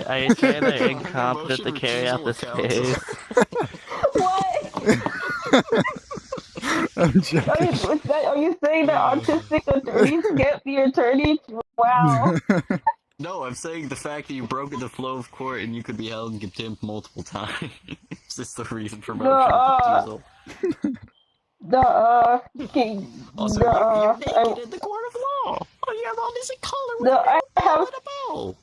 Are you saying they're incompetent to carry out this case? What? I'm joking. Are you saying that autistic attorneys get the attorney? Wow. No, I'm saying the fact that you broke the flow of court and you could be held in contempt multiple times is the reason for motion refusal. Also, you're naked in the court of law. All you have on is a collar with a bow.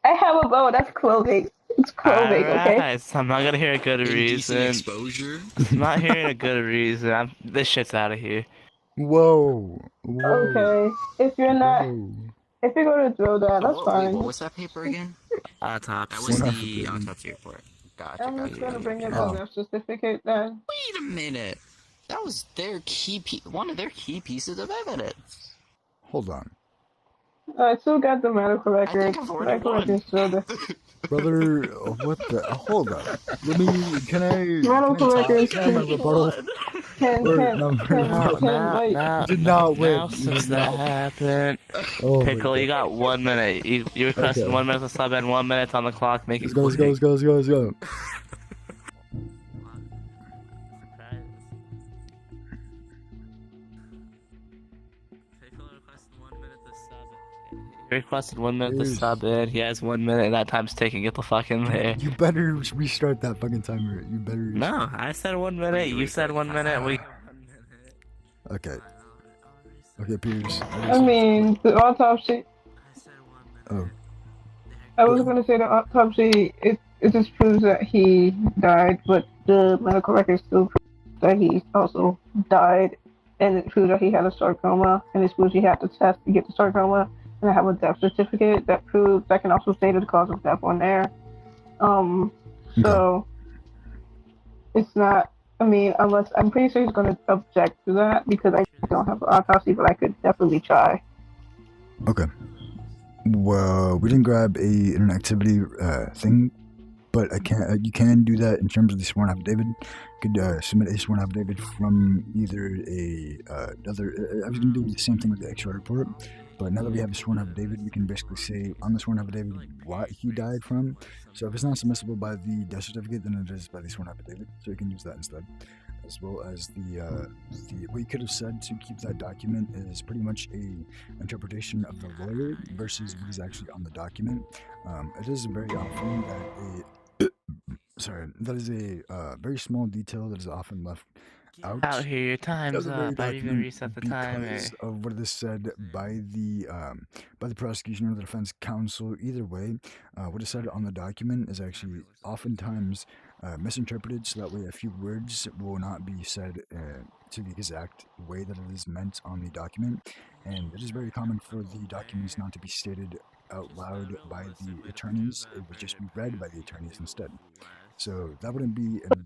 I have a bow. That's clothing. It's clothing, okay? Alright, so I'm not gonna hear a good Indecent reason. exposure. I'm not hearing a good reason. This shit's out of here. Whoa. Okay. If you're not, Whoa. If you're gonna throw that, that's Wait, fine. what was that paper again? Autopsy. That was Sworn the affidavit. autopsy report. Gotcha, I'm gotcha, just gonna gotcha, bring in gotcha. the Oh. death certificate then. Wait a minute. That was their one of their key pieces of evidence. Hold on. I still got the medical I records. think I've already Medical won. records still the Brother, what the? Hold up. Can I medical talk? records Can I have my rebuttal? can wait. Did not win. Now, since that happened, Oh my Pickle, you God. got 1 minute. You requested Okay. 1 minute to sub and 1 minute on the clock. Make it Let's go, let's quick. go, let's go, let's go, let's go. He requested 1 minute to sub in. He has 1 minute, and that time's taking. Get the fuck in there. You better restart that fucking timer. You better. No, I said 1 minute. You said 1 minute. We. Okay. Okay, Piers. I mean, the autopsy. Oh. I was gonna say the autopsy. It just proves that he died, but the medical records still prove that he also died, and it proves that he had a sarcoma, and it proves he had to test to get the sarcoma, and I have a death certificate that proves that can also state the cause of death on there. So it's not. I mean, unless I'm pretty sure he's gonna object to that because I don't have an autopsy, but I could definitely try. Okay. Well, we didn't grab a internet activity thing, but I can. You can do that in terms of the sworn affidavit. You could submit a sworn affidavit from either a other. I was gonna do the same thing with the X-ray report, but now that we have a sworn affidavit, we can basically say on the sworn affidavit what he died from. So if it's not submissible by the death certificate, then it is by the sworn affidavit. So you can use that instead, as well as the what you could have said to keep that document is pretty much a interpretation of the lawyer versus what is actually on the document. It is very often that that is a very small detail that is often left Out here, your time's of the very up. I didn't even reset the timer. because of what is said by the prosecution or the defense counsel. Either way, what is said on the document is actually oftentimes misinterpreted, so that way a few words will not be said to the exact way that it is meant on the document, and it is very common for the documents not to be stated out loud by the attorneys. It would just be read by the attorneys instead. So that wouldn't be okay.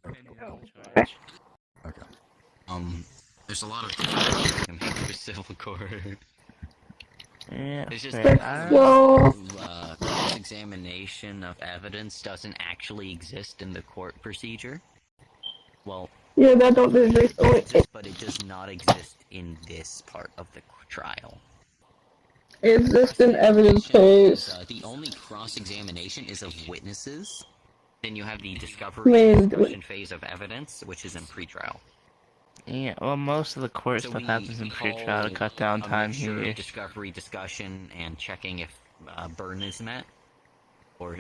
There's a lot of different ways you can make for civil court. Yeah, It's just fair. cross-examination of evidence doesn't actually exist in the court procedure. Well, Yeah, that don't exist. it exists, but it does not exist in this part of the trial. Exists in evidence phase. The only cross-examination is of witnesses. Then you have the discovery and discussion phase of evidence, which is in pretrial. Yeah, well, most of the court stuff happens in pre-trial to cut down time here. Discovery, discussion, and checking if burden is met, or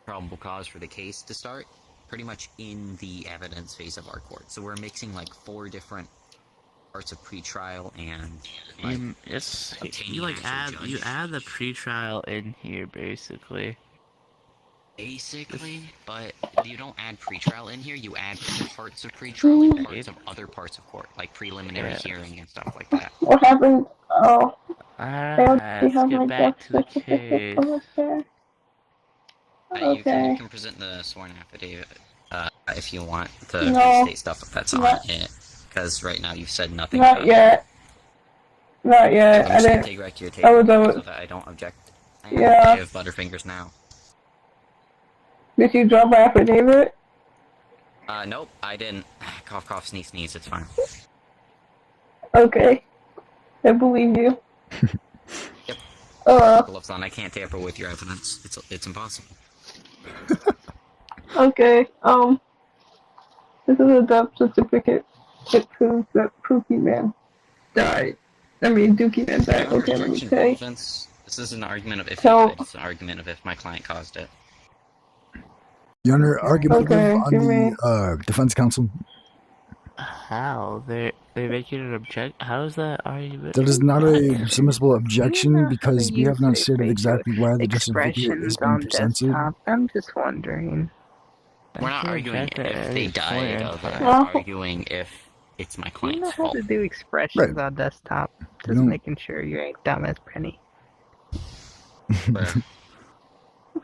probable cause for the case to start, pretty much in the evidence phase of our court. So we're mixing like 4 different parts of pretrial and you add the pre-trial in here basically. Basically, but you don't add pretrial in here, you add parts of pretrial and parts of other parts of court, like preliminary hearing and stuff like that. What happened? Oh. Alright, let's get back to the case. You can present the sworn affidavit if you want to restate stuff if that's on it, because right now you've said nothing Not yet. Not yet. I'm just gonna take back to your table so that I don't object. I have Butterfingers now. Did you drop my affidavit? Nope, I didn't. Cough, cough, sneeze, sneeze, it's fine. Okay. I believe you. Yep. Gloves on, I can't tamper with your evidence. It's impossible. Okay, this is a death certificate. It proves that Pookie Man died. I mean, Dookie Man died. Okay, let me say. This is an argument of if he died, it's an argument of if my client caused it. Your Honor, argument on the defense counsel. How? They vacated an object? How is that argument? That is not a submissible objection because we have not stated exactly why the justification is being presented. I'm just wondering. We're not arguing if they died of it. We're arguing if it's my client's fault. You know how to do expressions on desktop. Just making sure you ain't dumb as Penny. Bruh.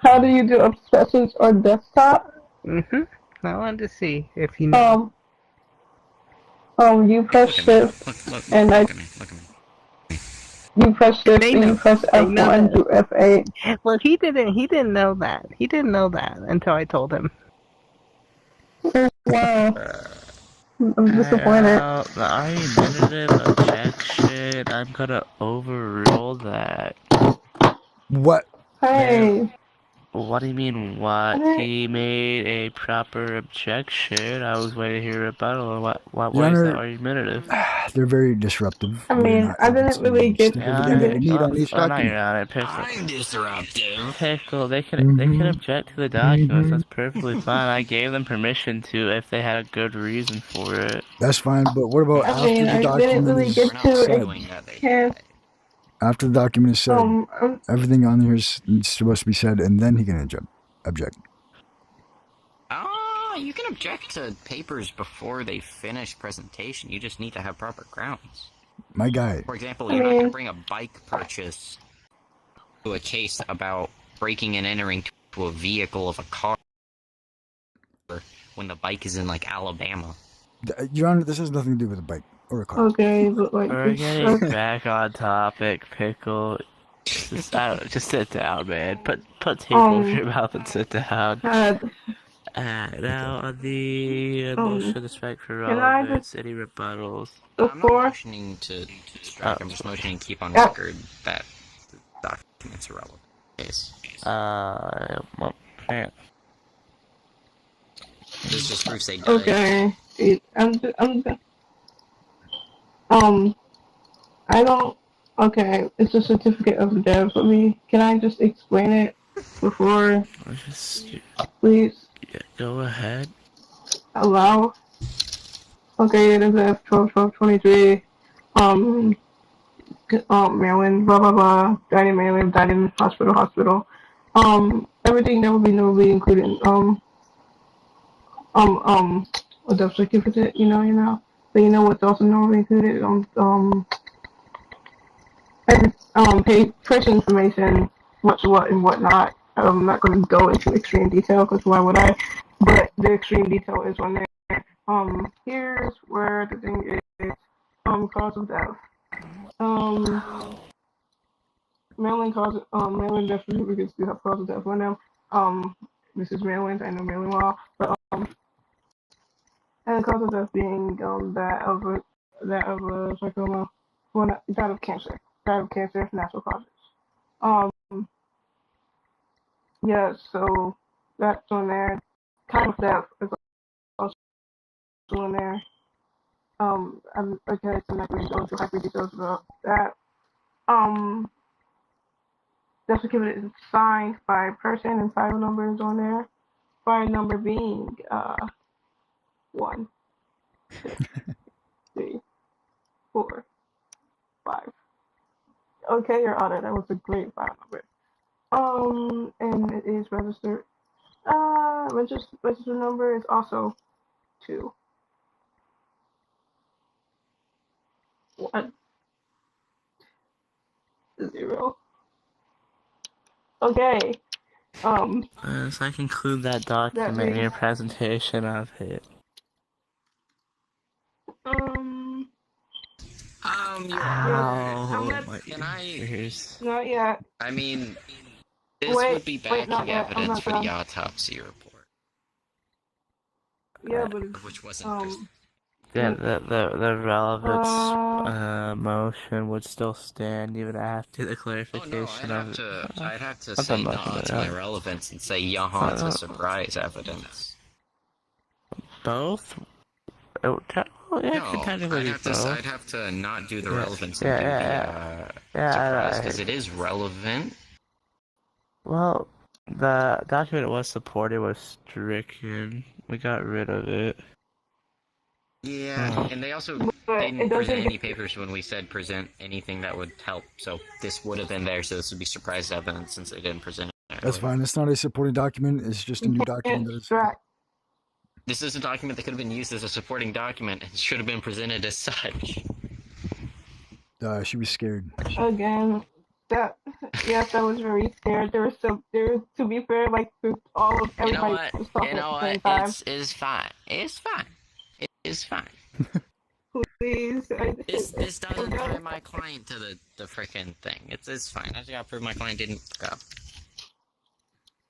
How do you do obsessions or desktop? I wanted to see if you know. You press Look at me. shift Look and at me. Look at me. you press shift They and know. you press They know F1 that. to F8. Well, he didn't know that. He didn't know that until I told him. Wow. I'm disappointed. The argumentative objection, I'm gonna overrule that. What? Hey. What do you mean, what? Hey. He made a proper objection. I was waiting to hear a rebuttal. Your Why is that Honor, argumentative? they're very disruptive. I They're mean, not I able didn't really to get. state I everything that you didn't. need on each No, Your document. Honor, Pickle. I'm disruptive. Pickle, they can object to the documents. That's perfectly fine. I gave them permission to if they had a good reason for it. That's fine, but what about I after mean, the I didn't document really is get We're not to said? arguing that they can't. After the document is said, Um, everything on here is supposed to be said, and then he can object. You can object to papers before they finish presentation. You just need to have proper grounds. My guy. For example, you're not going to bring a bike purchase to a case about breaking and entering to a vehicle of a car when the bike is in, like, Alabama. Your Honor, this has nothing to do with a bike or a car. okay, but like, We're getting back on topic, Pickle. Just sit down, man. Put tape over your mouth and sit down. Now on the motion to strike for relevance, any rebuttals? I'm not motioning to strike. I'm just motioning to keep on record that the document's irrelevant. Yes. Well, yeah. This just proves they died. okay, I don't. Okay, it's a certificate of dev for me. Can I just explain it before, please? Yeah, go ahead. Allow. Okay, it is F12-12-23. Maryland, blah blah blah. Died in Maryland, died in hospital. Everything that would be normally included. A death certificate. You know. But you know what's also normally included? Patient information, what's what and whatnot. I'm not going to go into extreme detail because why would I? But the extreme detail is on there. Here's where the thing is. Cause of death. Maryland death certificates do have cause of death on them. This is Maryland. I know Maryland law, but and the cause of death being that of a sarcoma, that of cancer, natural causes. Yeah, so that's on there. Time of death is also on there. Okay, so I'm not going to go into hyper details about that. Death certificate is signed by a person and file number is on there. File number being 1, 2, 3, 4, 5. Okay, Your Honor, that was a great file number. And it is registered. Register number is also 2, 1, 0. Okay. So I conclude that document in your presentation of it. Can I? Not yet. I mean, this would be backing evidence for the autopsy report. Yeah, but which wasn't. Yeah, the relevance motion would still stand even after the clarification of it. I'd have to say no to my relevance and say yaha to surprise evidence. Both? Oh, technically I'd have to not do the relevance and do the surprise because it is relevant. Well, the document it was supported was stricken. We got rid of it. Yeah, and they also didn't present any papers when we said present anything that would help, so this would have been there, so this would be surprise evidence since they didn't present it. That's fine. It's not a supporting document. It's just a new document. This is a document that could have been used as a supporting document and should have been presented as such. She was scared. Again, That yes, that was very scared. To be fair, like all of You know everybody what? was talking You at know the what? same time. It's fine. It's fine. It's fine. Please, This doesn't tie my client to the frickin' thing. It's fine. I just gotta prove my client didn't fuck up.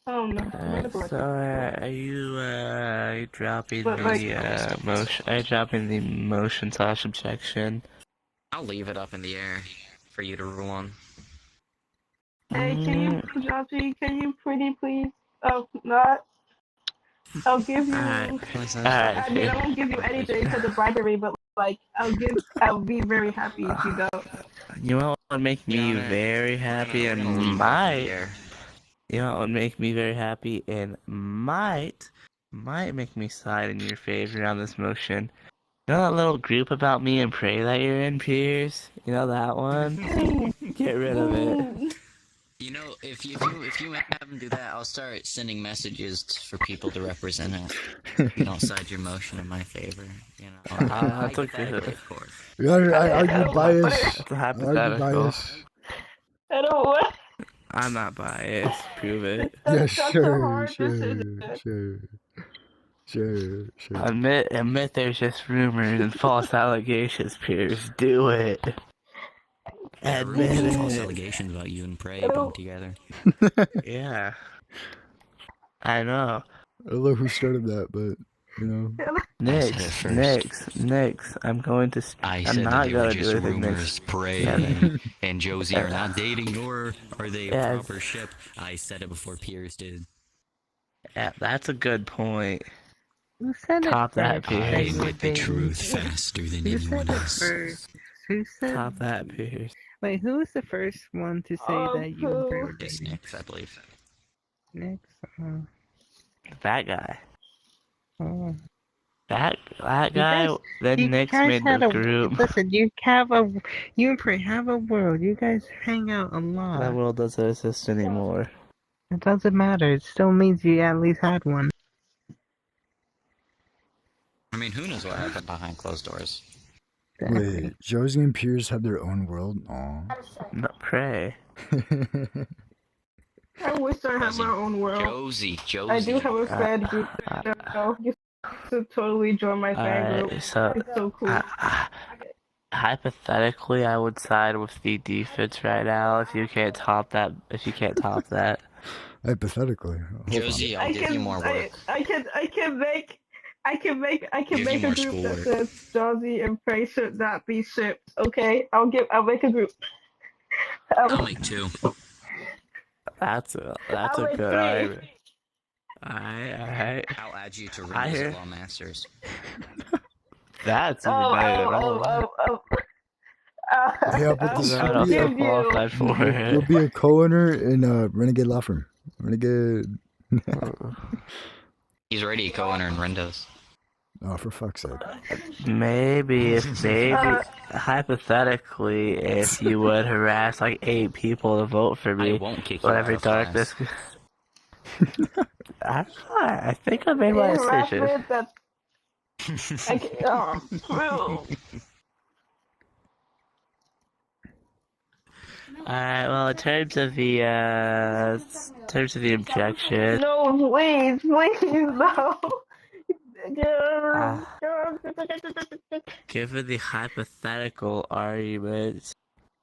oh no, So, are you dropping but like, the motion? Are you dropping the motion / objection? I'll leave it up in the air for you to rule on. hey, can you, Joshi, can you pretty please, not? I'll give you. Alright. I mean, I won't give you anything for the bribery, but like, I'll be very happy if you don't. You know what would make me Your Honor, very happy we're and gonna leave it up in the might. air. You know what would make me very happy and might make me side in your favor on this motion. You know that little group about me and pray that you're in, Piers? You know that one? Get rid of it. You know, if you have him do that, I'll start sending messages for people to represent it. You don't side your motion in my favor. You know, That's okay. hypothetically, of course. Your Honor, I argue don't bias. That's a I argue hypothetical. bias. I don't want. I'm not biased. Prove it. Yeah, That's a sure, hard sure, decision. sure. Admit there's just rumors and false allegations, Piers. Do it. There were Admit false it. allegations about you and Prey being together. Yeah. I know. I don't know who started that, but you know. said it first. Nix. I'm going to. I I'm said that not they were gonna do just anything, Nix. rumors. Prey Yeah. and Josie are not dating, nor are they a Yes. proper ship. I said it before Piers did. Yeah, that's a good point. Who said Top it that, first? Piers. I That you were admit the dating? truth faster than Who said anyone it else. first? Who said? Top that, Piers. Wait, who was the first one to say that you and Prey were It's dating? Nix, I believe. Next. That guy. Oh. That You guy. guys- Then you Nix guys made had the a group. listen. You and Prey have a world. You guys hang out a lot. That world doesn't exist anymore. It doesn't matter. It still means you at least had one. I mean, who knows what happened behind closed doors? Wait, Josie and Piers have their own world? Aw. No, Prey. I wish I had my own world. Josie. I do have a fan group. So you should totally join my fan group. So, It's so cool. hypothetically, I would side with the defense right now if you can't top that. Hypothetically. Hold Josie, I'll give you more work. I can make Give you a more group that schoolwork. says Josie and Prey should not be shipped. Okay, I'll make a group. I'll make two. That's a I'll make good three. argument. Alright. I'll add you to I hear- Rinda's Law Masters. That's even better than all. Hey, I'll put this- I'm I'll not so give qualified for You'll it. be a co-owner in Renegade Law Firm. Renegade. He's already a co-owner in Rinda's. Oh, for fuck's sake. Maybe hypothetically, if you would harass like 8 people to vote for I me, won't kick you out whatever of class. darkness. I think I made my decision. Harassment, that's true. Alright, well, in terms of the objection, No, please, no. given the hypothetical arguments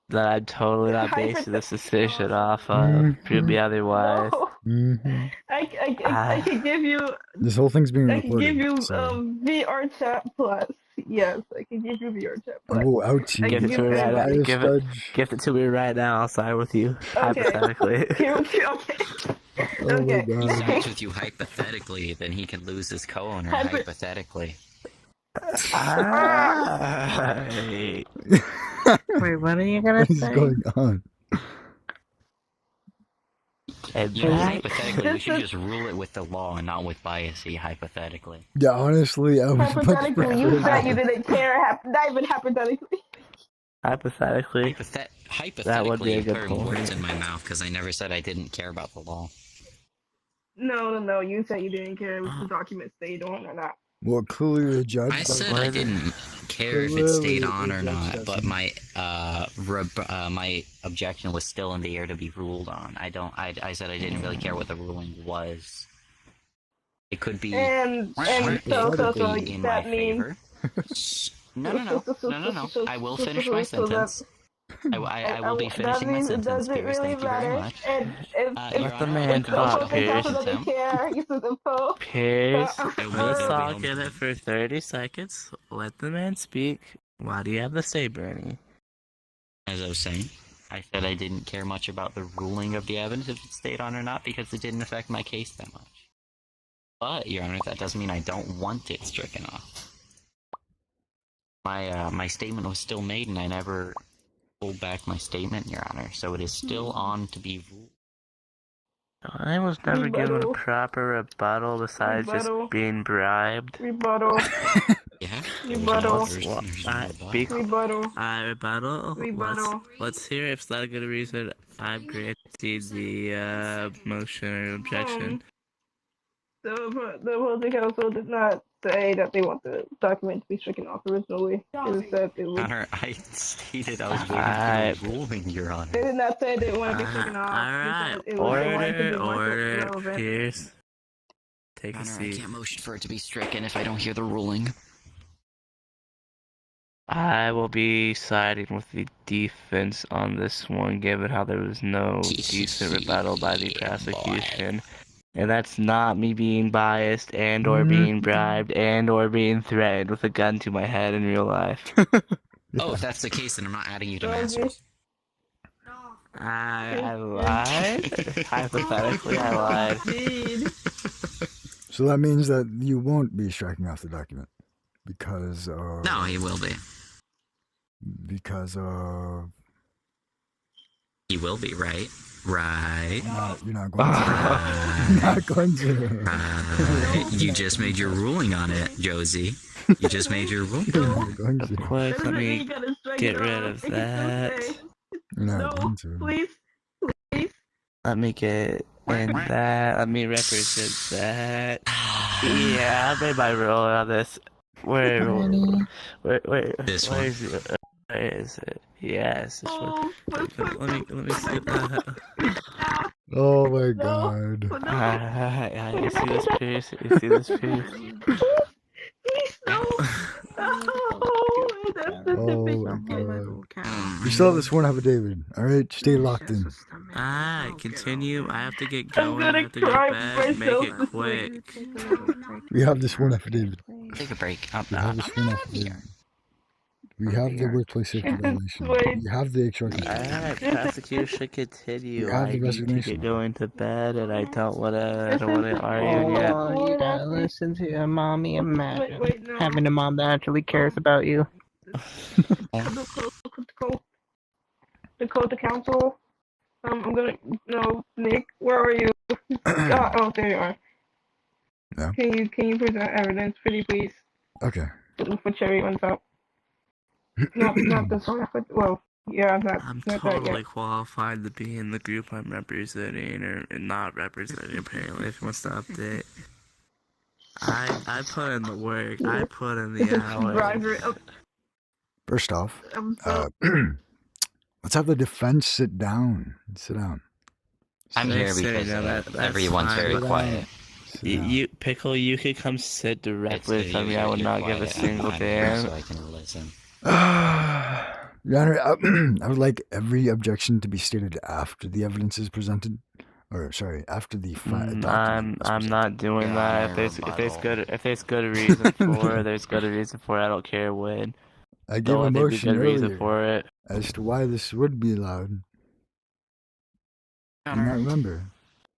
that I'm totally not basing this decision off of, prove me otherwise. No. Mm-hmm. I can give you. This whole thing's being I recorded. can give you so VR chat plus. Yes, I can give you VR chat I plus. will out you. I Give it to me right now. Bias Give it, fudge. give it to me right now. I'll side with you. Okay. Hypothetically. Okay. Oh my Okay. He god. sides with you hypothetically, then he can lose his co-owner hypothetically. Alright. Wait, what are you gonna What is say? going on? And You know, that, hypothetically, we should just rule it with the law and not with biasy, hypothetically. Yeah, honestly, I would much Hypothetically, you prefer said you that. didn't care. Not even hypothetically. hypothetically, Hypothetically, That would be a you're good putting point. words in my mouth because I never said I didn't care about the law. No. You said you didn't care if the documents stayed on or not. Well, clearly the judge. I said what I is it? didn't care if it stayed Clearly, on the or judge not, but doesn't. my objection was still in the air to be ruled on. I said I didn't really care what the ruling was. It could be And so hypothetically in my that means favor. No. I will finish my sentence. I will be finishing my sentence, Pierce. Thank you very much. And if Your Let the Honor, man I will talk, go opposing ahead counsel Pierce. with doesn't him. care, you should impose. Pierce, will let's be talk home in soon. it for 30 seconds. Let the man speak. What do you have to say, Bernie? As I was saying, I said I didn't care much about the ruling of the evidence if it stayed on or not because it didn't affect my case that much. But, Your Honor, that doesn't mean I don't want it stricken off. My statement was still made, and I never pulled back my statement, Your Honor. So it is still on to be ruled. I was never given a Rebuttal. proper rebuttal besides Rebuttal. just being bribed. Rebuttal. Yeah. Rebuttal. There's no rebuttal. Rebuttal. Rebuttal? Rebuttal. Let's hear if that's a good reason I've granted the motion or objection. The opposing counsel did not say that they want the document to be stricken off originally. It said it Your would. Honor, I stated I was waiting for the ruling, Your Honor. They did not say they want to be stricken off. Alright, They wanted to be more order, relevant. Pierce. Take Your a Honor, I seat. can't motion for it to be stricken if I don't hear the ruling. I will be siding with the defense on this one, given how there was no decent rebuttal by the prosecution. And that's not me being biased and or being bribed and or being threatened with a gun to my head in real life. Oh, if that's the case, then I'm not adding you to Masters. I lied? Hypothetically, I lied. So that means that you won't be striking off the document because of. No, he will be. Because of. He will be, right? Right. You're not going to. You're not going to. You just made your ruling on it, Josie. You just made your ruling. You're not going Of to. course, let me get rid of that. You're not going to. Please. Let me get in that. Let me represent that. Yeah, I made my rule on this. Where This where one. is it? Where is it? Yes, this one. Let me see that. Oh my god. You see this piece? You see this piece? Oh my god. You still have the sworn affidavit. Alright, stay locked in. Continue. I have to get going. I have to go to bed. Make it quick. We have the sworn affidavit. Take a break. We have the sworn affidavit. We have the workplace safety violation. We have the extortion. Alright, prosecution continue. We have I the need to resignation. get going to bed, and I don't wanna argue yet. Oh, you gotta listen to your mommy. Imagine having a mom that actually cares about you. The code to counsel. I'm gonna. No, Nick, where are you? Oh, there you are. Yeah. Can you present evidence, pretty please? Okay. For Cherry one's up. Not this one, but well, yeah, I'm not that totally yet. qualified to be in the group I'm representing or not representing, apparently, if he wants to update. I put in the work. I put in the hours. First off, let's have the defense sit down. Sit down. I'm here because everyone's very quiet. You Pickle, you could come sit directly from me. I would not give a single damn. So I can listen. Your Honor, I would like every objection to be stated after the evidence is presented. Or sorry, after the document. I'm not doing that. If there's good reason for it, there's good reason for it. I don't care when. I gave a motion good reason earlier for it. as to why this would be allowed. Do you not remember?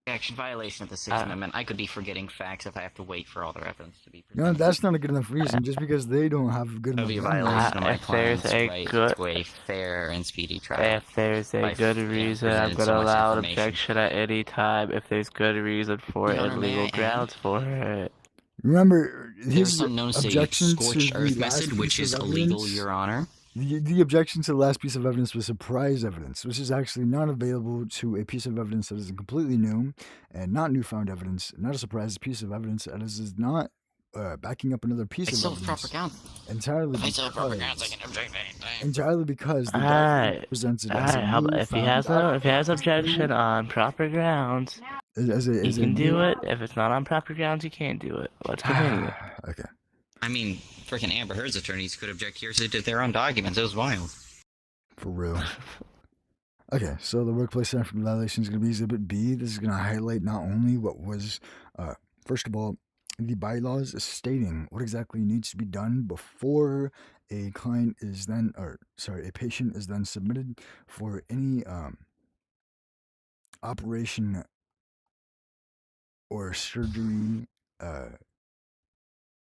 Action violation of the Sixth Amendment. I could be forgetting facts if I have to wait for all their evidence to be You know, presented. that's not a good enough reason. Just because they don't have good It would enough be a violation of my If there's client's a right good- to a fair and speedy trial. If there's a good reason, I'm presented so gonna much allow an information. objection at any time. If there's good reason for it Your and Honor, may legal I grounds for it. Remember, There's his something known as a objection to scorched the earth last method, which piece is of illegal, evidence- Your Honor. The objection to the last piece of evidence was surprise evidence, which is actually not available to a piece of evidence that is completely new and not newfound evidence, not a surprise piece of evidence that is not backing up another piece I of still have proper evidence grounds. entirely If I still have proper grounds, I because can object anything. entirely because the document Alright. presented as a Alright, how about if he newfound has no if he has document objection on proper grounds, as he a can do new it. If it's not on proper grounds, he can't do it. Let's continue. okay. I mean, freaking Amber Heard's attorneys could object here to their own documents. It was wild. For real. Okay, so the workplace safety violation is going to be Exhibit B. This is going to highlight not only what was, first of all, the bylaws stating what exactly needs to be done before a client is then, or sorry, a patient is then submitted for any operation or surgery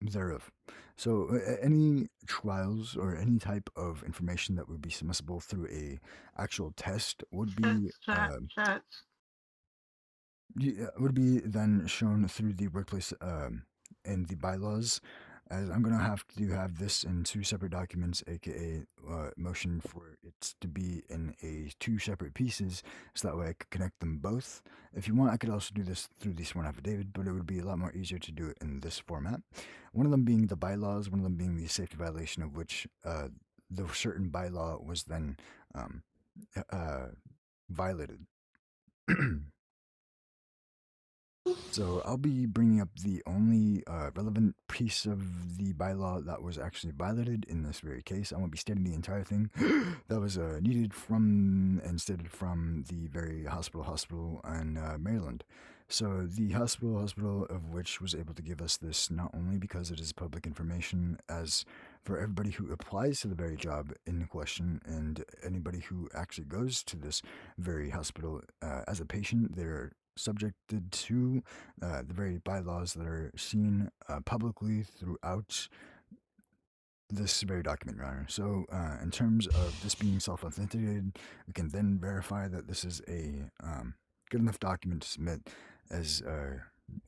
thereof. So, any trials or any type of information that would be submissible through a actual test would be Chats. would be then shown through the workplace and the bylaws. As I'm gonna have to have this in two separate documents, aka motion for it to be in two separate pieces, so that way I could connect them both. If you want, I could also do this through the sworn affidavit, but it would be a lot more easier to do it in this format. One of them being the bylaws, one of them being the safety violation of which the certain bylaw was then violated. So I'll be bringing up the only relevant piece of the bylaw that was actually violated in this very case. I won't be stating the entire thing that was needed from and stated from the very hospital in Maryland. So the hospital of which was able to give us this not only because it is public information, as for everybody who applies to the very job in question and anybody who actually goes to this very hospital as a patient, they're subjected to the very bylaws that are seen publicly throughout this very document, Your Honor. So, in terms of this being self-authenticated, we can then verify that this is a good enough document to submit as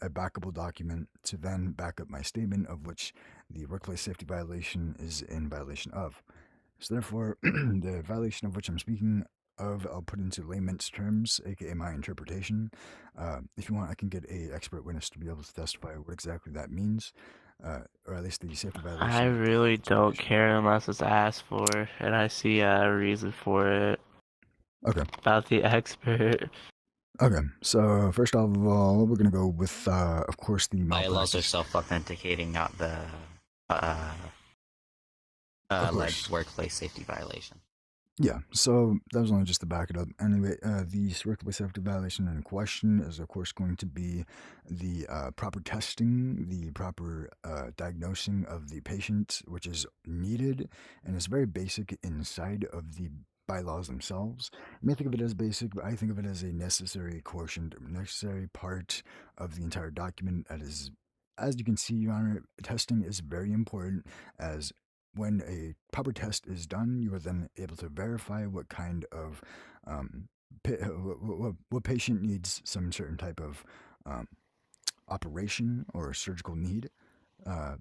a backable document to then back up my statement of which the workplace safety violation is in violation of. So therefore, the violation of which I'm speaking of, I'll put into layman's terms, aka my interpretation. If you want, I can get a expert witness to be able to testify what exactly that means, or at least the safety violation. I really don't care unless it's asked for, and I see a reason for it. Okay. About the expert. Okay, so first of all, we're gonna go with, of course, the Bylaws are malpractice. self-authenticating, not the alleged workplace safety violation. Yeah, so that was only just to back it up. Anyway, the workplace safety violation in question is, of course, going to be the proper testing, the proper diagnosing of the patient, which is needed and is very basic inside of the bylaws themselves. You may think of it as basic, but I think of it as a necessary quotient, necessary part of the entire document. That is, as you can see, Your Honor, testing is very important, as when a proper test is done, you are then able to verify what kind of what patient needs some certain type of operation or surgical need.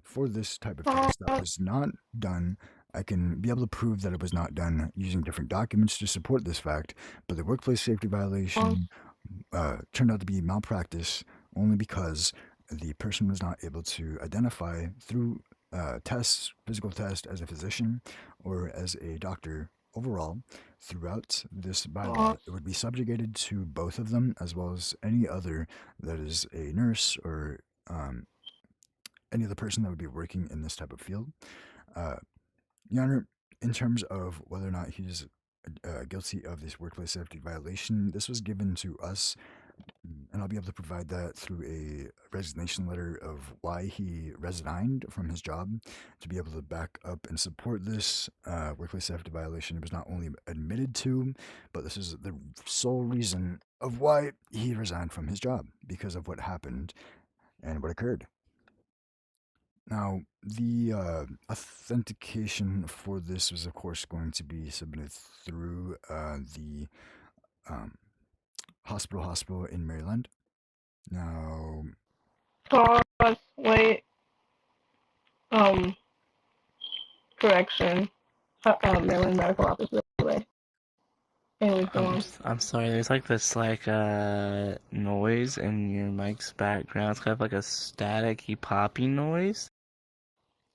For this type of test that was not done, I can be able to prove that it was not done using different documents to support this fact, but the workplace safety violation turned out to be malpractice only because the person was not able to identify through tests, physical test as a physician or as a doctor overall throughout this bylaw. It would be subjugated to both of them as well as any other that is a nurse or any other person that would be working in this type of field. Your Honor, in terms of whether or not he's guilty of this workplace safety violation, this was given to us, and I'll be able to provide that through a resignation letter of why he resigned from his job to be able to back up and support this workplace safety violation. It was not only admitted to, but this is the sole reason of why he resigned from his job, because of what happened and what occurred. Now, the authentication for this was, of course, going to be submitted through the hospital in Maryland. Now, Pause. Wait. Correction. Maryland Medical Office. By the way. Anyway, go on. I'm sorry, there's like this noise in your mic's background. It's kind of like a staticky poppy noise.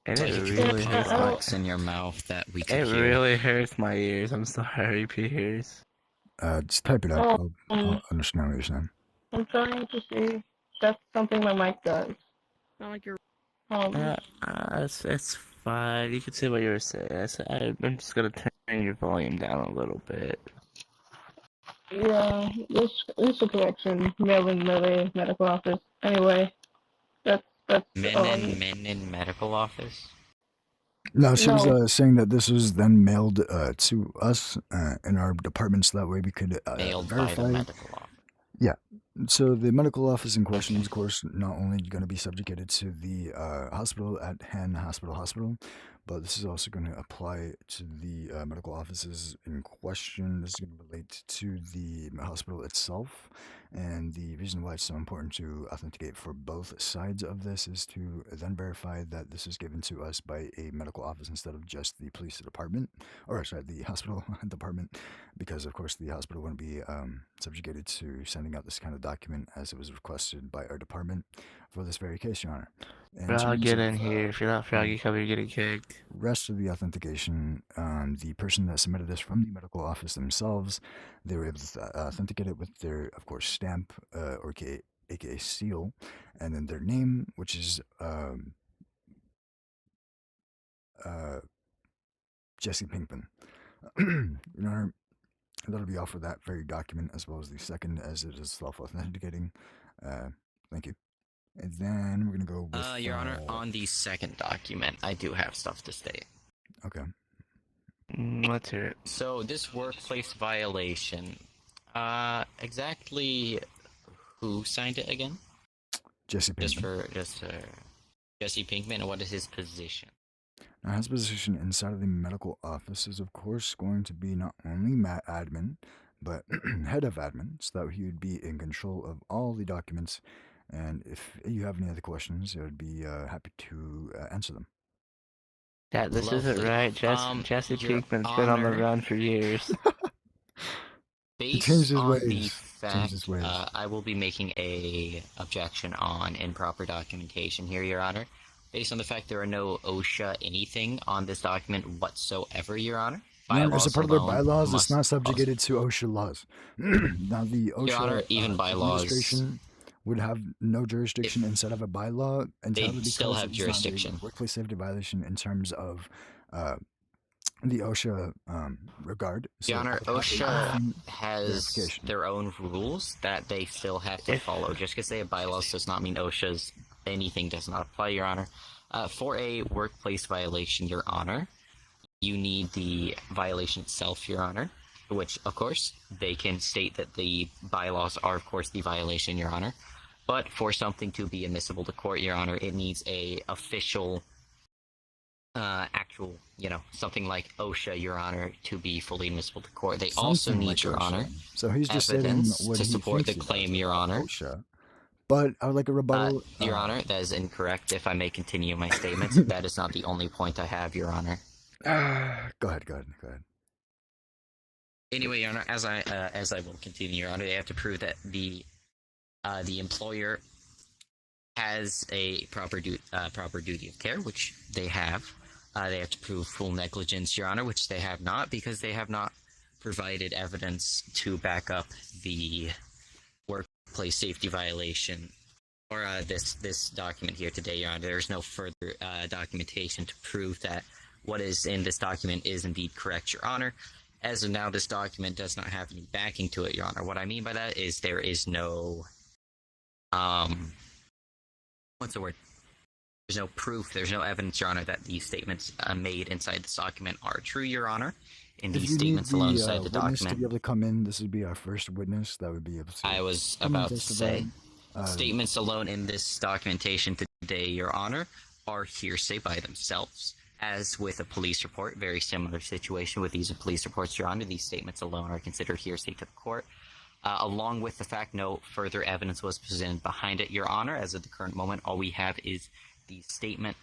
And It's it like if you really put hurts my rocks in your mouth that we could it hear. really hurts my ears. I'm sorry, Piers. Just type it out. Oh, I'll understand what you're saying. I'm trying to see. That's something my mic does. Not like you're. It's fine. You can say what you were saying. I'm just gonna turn your volume down a little bit. Yeah, this a correction. Maryland Lily Medical Office. Anyway, that's Men in medical office? No, she No. was saying that this was then mailed to us in our department so that way we could Mailed by verify. the medical office. Yeah. So the medical office in question is, of course, not only going to be subjugated to the hospital at hand hospital, but this is also going to apply to the medical offices in question. This is going to relate to the hospital itself. And the reason why it's so important to authenticate for both sides of this is to then verify that this is given to us by a medical office instead of just the police department, or sorry, the hospital department, because of course the hospital wouldn't be subjugated to sending out this kind of document as it was requested by our department for this very case, Your Honor. Frog, get in here. If you're not Froggy, come here, getting kicked. Rest of the authentication, the person that submitted this from the medical office themselves, they were able to authenticate it with their, of course, stamp, or aka seal, and then their name, which is Jesse Pinkman. Your Honor, that'll be all for that very document, as well as the second, as it is self-authenticating. Thank you. And then we're gonna go with. Your Honor, on the second document, I do have stuff to state. Okay. Let's hear it. So this workplace violation, exactly who signed it again? Jesse Pinkman. Just Jesse Pinkman, and what is his position? Now, his position inside of the medical office is, of course, going to be not only admin, but head of admin, so that he would be in control of all the documents. And if you have any other questions, I would be happy to answer them. Yeah, this Lovely. isn't right. Jesse Your Pinkman's been on the Honor. run for years. Based changed his on ways. the Changed fact, his ways. I will be making a objection on improper documentation here, Your Honor. Based on the fact there are no OSHA anything on this document whatsoever, Your Honor. No, as a part of their bylaws, it's must not subjugated to OSHA laws. Now, the OSHA Your Honor, even bylaws administration would have no jurisdiction inside of a bylaw entirely because still have it's not a jurisdiction. workplace safety violation in terms of the OSHA regard. Your Honor, it would have OSHA a has verification. their own rules that they still have to follow. Just because they have bylaws does not mean OSHA's anything does not apply, Your Honor. For a workplace violation, Your Honor, you need the violation itself, Your Honor, which, of course, they can state that the bylaws are, of course, the violation, Your Honor. But for something to be admissible to court, Your Honor, it needs a official, actual, something like OSHA, Your Honor, to be fully admissible to court. They also Something need, like Your OSHA. Honor, So he's just stating evidence what to he support the thinks he claim, does Your about Honor. OSHA. But I would like a rebuttal. Your Honor, that is incorrect. If I may continue my statements, that is not the only point I have, Your Honor. Go ahead. Anyway, Your Honor, as I will continue, Your Honor, they have to prove that the employer has a proper duty of care, which they have. They have to prove full negligence, Your Honor, which they have not, because they have not provided evidence to back up the workplace safety violation or this document here today, Your Honor. There's no further documentation to prove that what is in this document is indeed correct, Your Honor. As of now, this document does not have any backing to it, Your Honor. What I mean by that is there is no, what's the word? There's no proof, there's no evidence, Your Honor, that these statements made inside this document are true, Your Honor. In these statements alone inside the document. To be able to come in, this would be our first witness that would be able to. I was about to say, statements alone in this documentation today, Your Honor, are hearsay by themselves. As with a police report, very similar situation with these police reports, Your Honor. These statements alone are considered hearsay to the court. Along with the fact no further evidence was presented behind it, Your Honor. As of the current moment, all we have is the statement.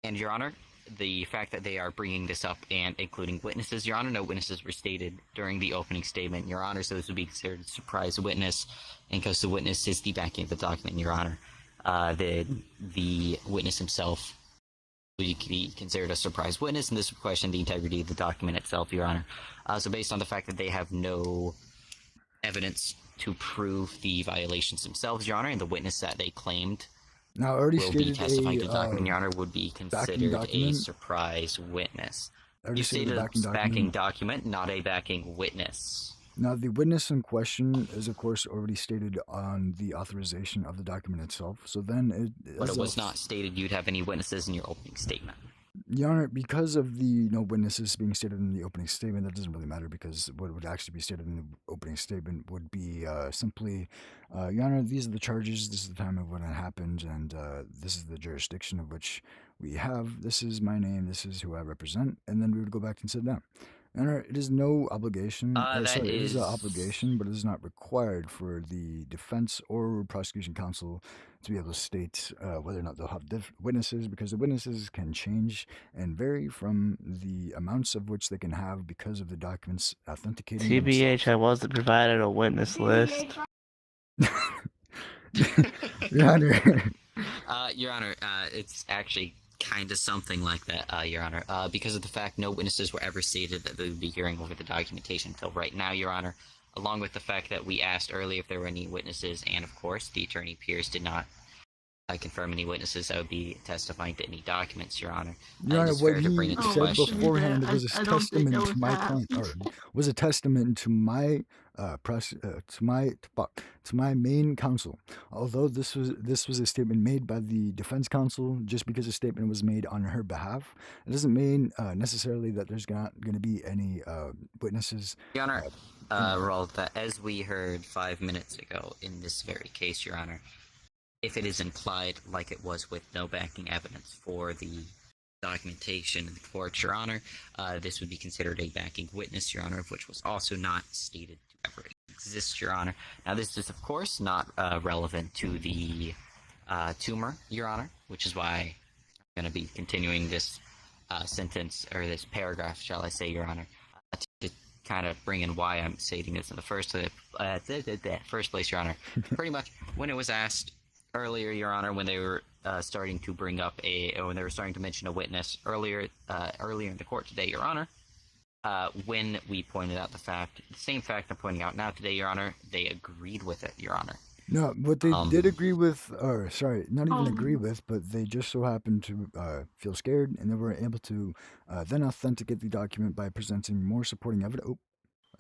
And, Your Honor, the fact that they are bringing this up and including witnesses, Your Honor, no witnesses were stated during the opening statement, Your Honor, so this would be considered a surprise witness, and because the witness is the backing of the document, Your Honor, the witness himself would be considered a surprise witness, and this would question the integrity of the document itself, Your Honor. So based on the fact that they have no evidence to prove the violations themselves, Your Honor, and the witness that they claimed Now, I already will be stated testifying to the a document, Your Honor, would be considered a document. surprise witness. I already You stated stated a a backing document, not a backing witness. Now, the witness in question is, of course, already stated on the authorization of the document itself. So then But it was not stated you'd have any witnesses in your opening statement. Your Honor, because of the no witnesses being stated in the opening statement, that doesn't really matter because what would actually be stated in the opening statement would be simply, Your Honor, these are the charges, this is the time of when it happened, and this is the jurisdiction of which we have, this is my name, this is who I represent, and then we would go back and sit down. Your Honor, it is no obligation, it is an obligation, but it is not required for the defense or prosecution counsel to be able to state whether or not they'll have witnesses, because the witnesses can change and vary from the amounts of which they can have because of the documents authenticating TBH, I wasn't provided a witness list. Your Honor. Your Honor, it's actually kind of something like that, Your Honor. Because of the fact no witnesses were ever stated that they would be hearing over the documentation until right now, Your Honor, along with the fact that we asked earlier if there were any witnesses, and of course, the attorney Pierce did not confirm any witnesses that would be testifying to any documents, Your Honor. Your Honor, what he said beforehand was a testament to my client, or was a testament to my to my main counsel. Although this was a statement made by the defense counsel, just because a statement was made on her behalf, it doesn't mean necessarily that there's not going to be any witnesses. Your Honor, Rolta, as we heard 5 minutes ago in this very case, Your Honor, if it is implied, like it was with no backing evidence for the documentation in the court, Your Honor, this would be considered a backing witness, Your Honor, of which was also not stated to ever exist, Your Honor. Now, this is, of course, not relevant to the tumor, Your Honor, which is why I'm going to be continuing this sentence, or this paragraph, shall I say, Your Honor, to kind of bring in why I'm stating this in the first place, Your Honor. Pretty much, when it was asked earlier, Your Honor, when they were starting to bring up when they were starting to mention a witness earlier in the court today, Your Honor, when we pointed out the same fact I'm pointing out now today, Your Honor, they agreed with it, Your Honor. No, what they did agree with, or sorry, not even agree with, but they just so happened to feel scared, and they were able to then authenticate the document by presenting more supporting evidence. Oh,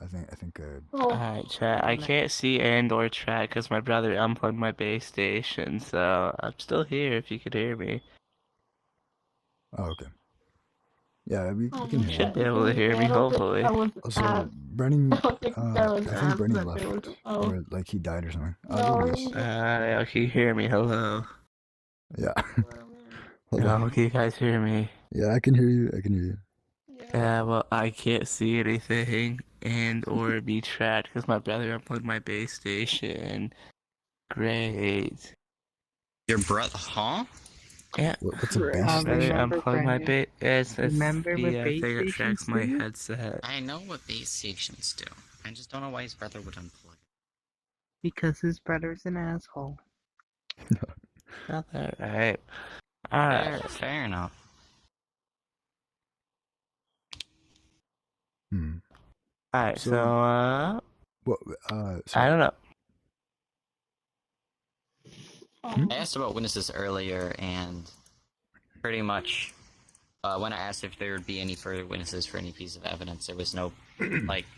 I think. Alright, chat. I can't see and/or chat because my brother unplugged my base station, so I'm still here if you could hear me. Oh, okay. Yeah, we can You hear should be able to hear me, hopefully. Also, Brennan, I think Brennan left, or like he died or something. Can you hear me? Hello. Yeah. Hello, can you guys hear me? Yeah, I can hear you. Yeah, well, I can't see anything and or be tracked because my brother unplugged my base station. Great. Your brother, huh? Yeah. What's a base My brother station? unplugged my base. It's Remember the what thing base that stations tracks my do? headset. I know what base stations do. I just don't know why his brother would unplug it. Because his brother's an asshole. Not that right. Alright. Fair enough. Alright, so, What, I don't know. I asked about witnesses earlier, and pretty much, when I asked if there would be any further witnesses for any piece of evidence, there was no,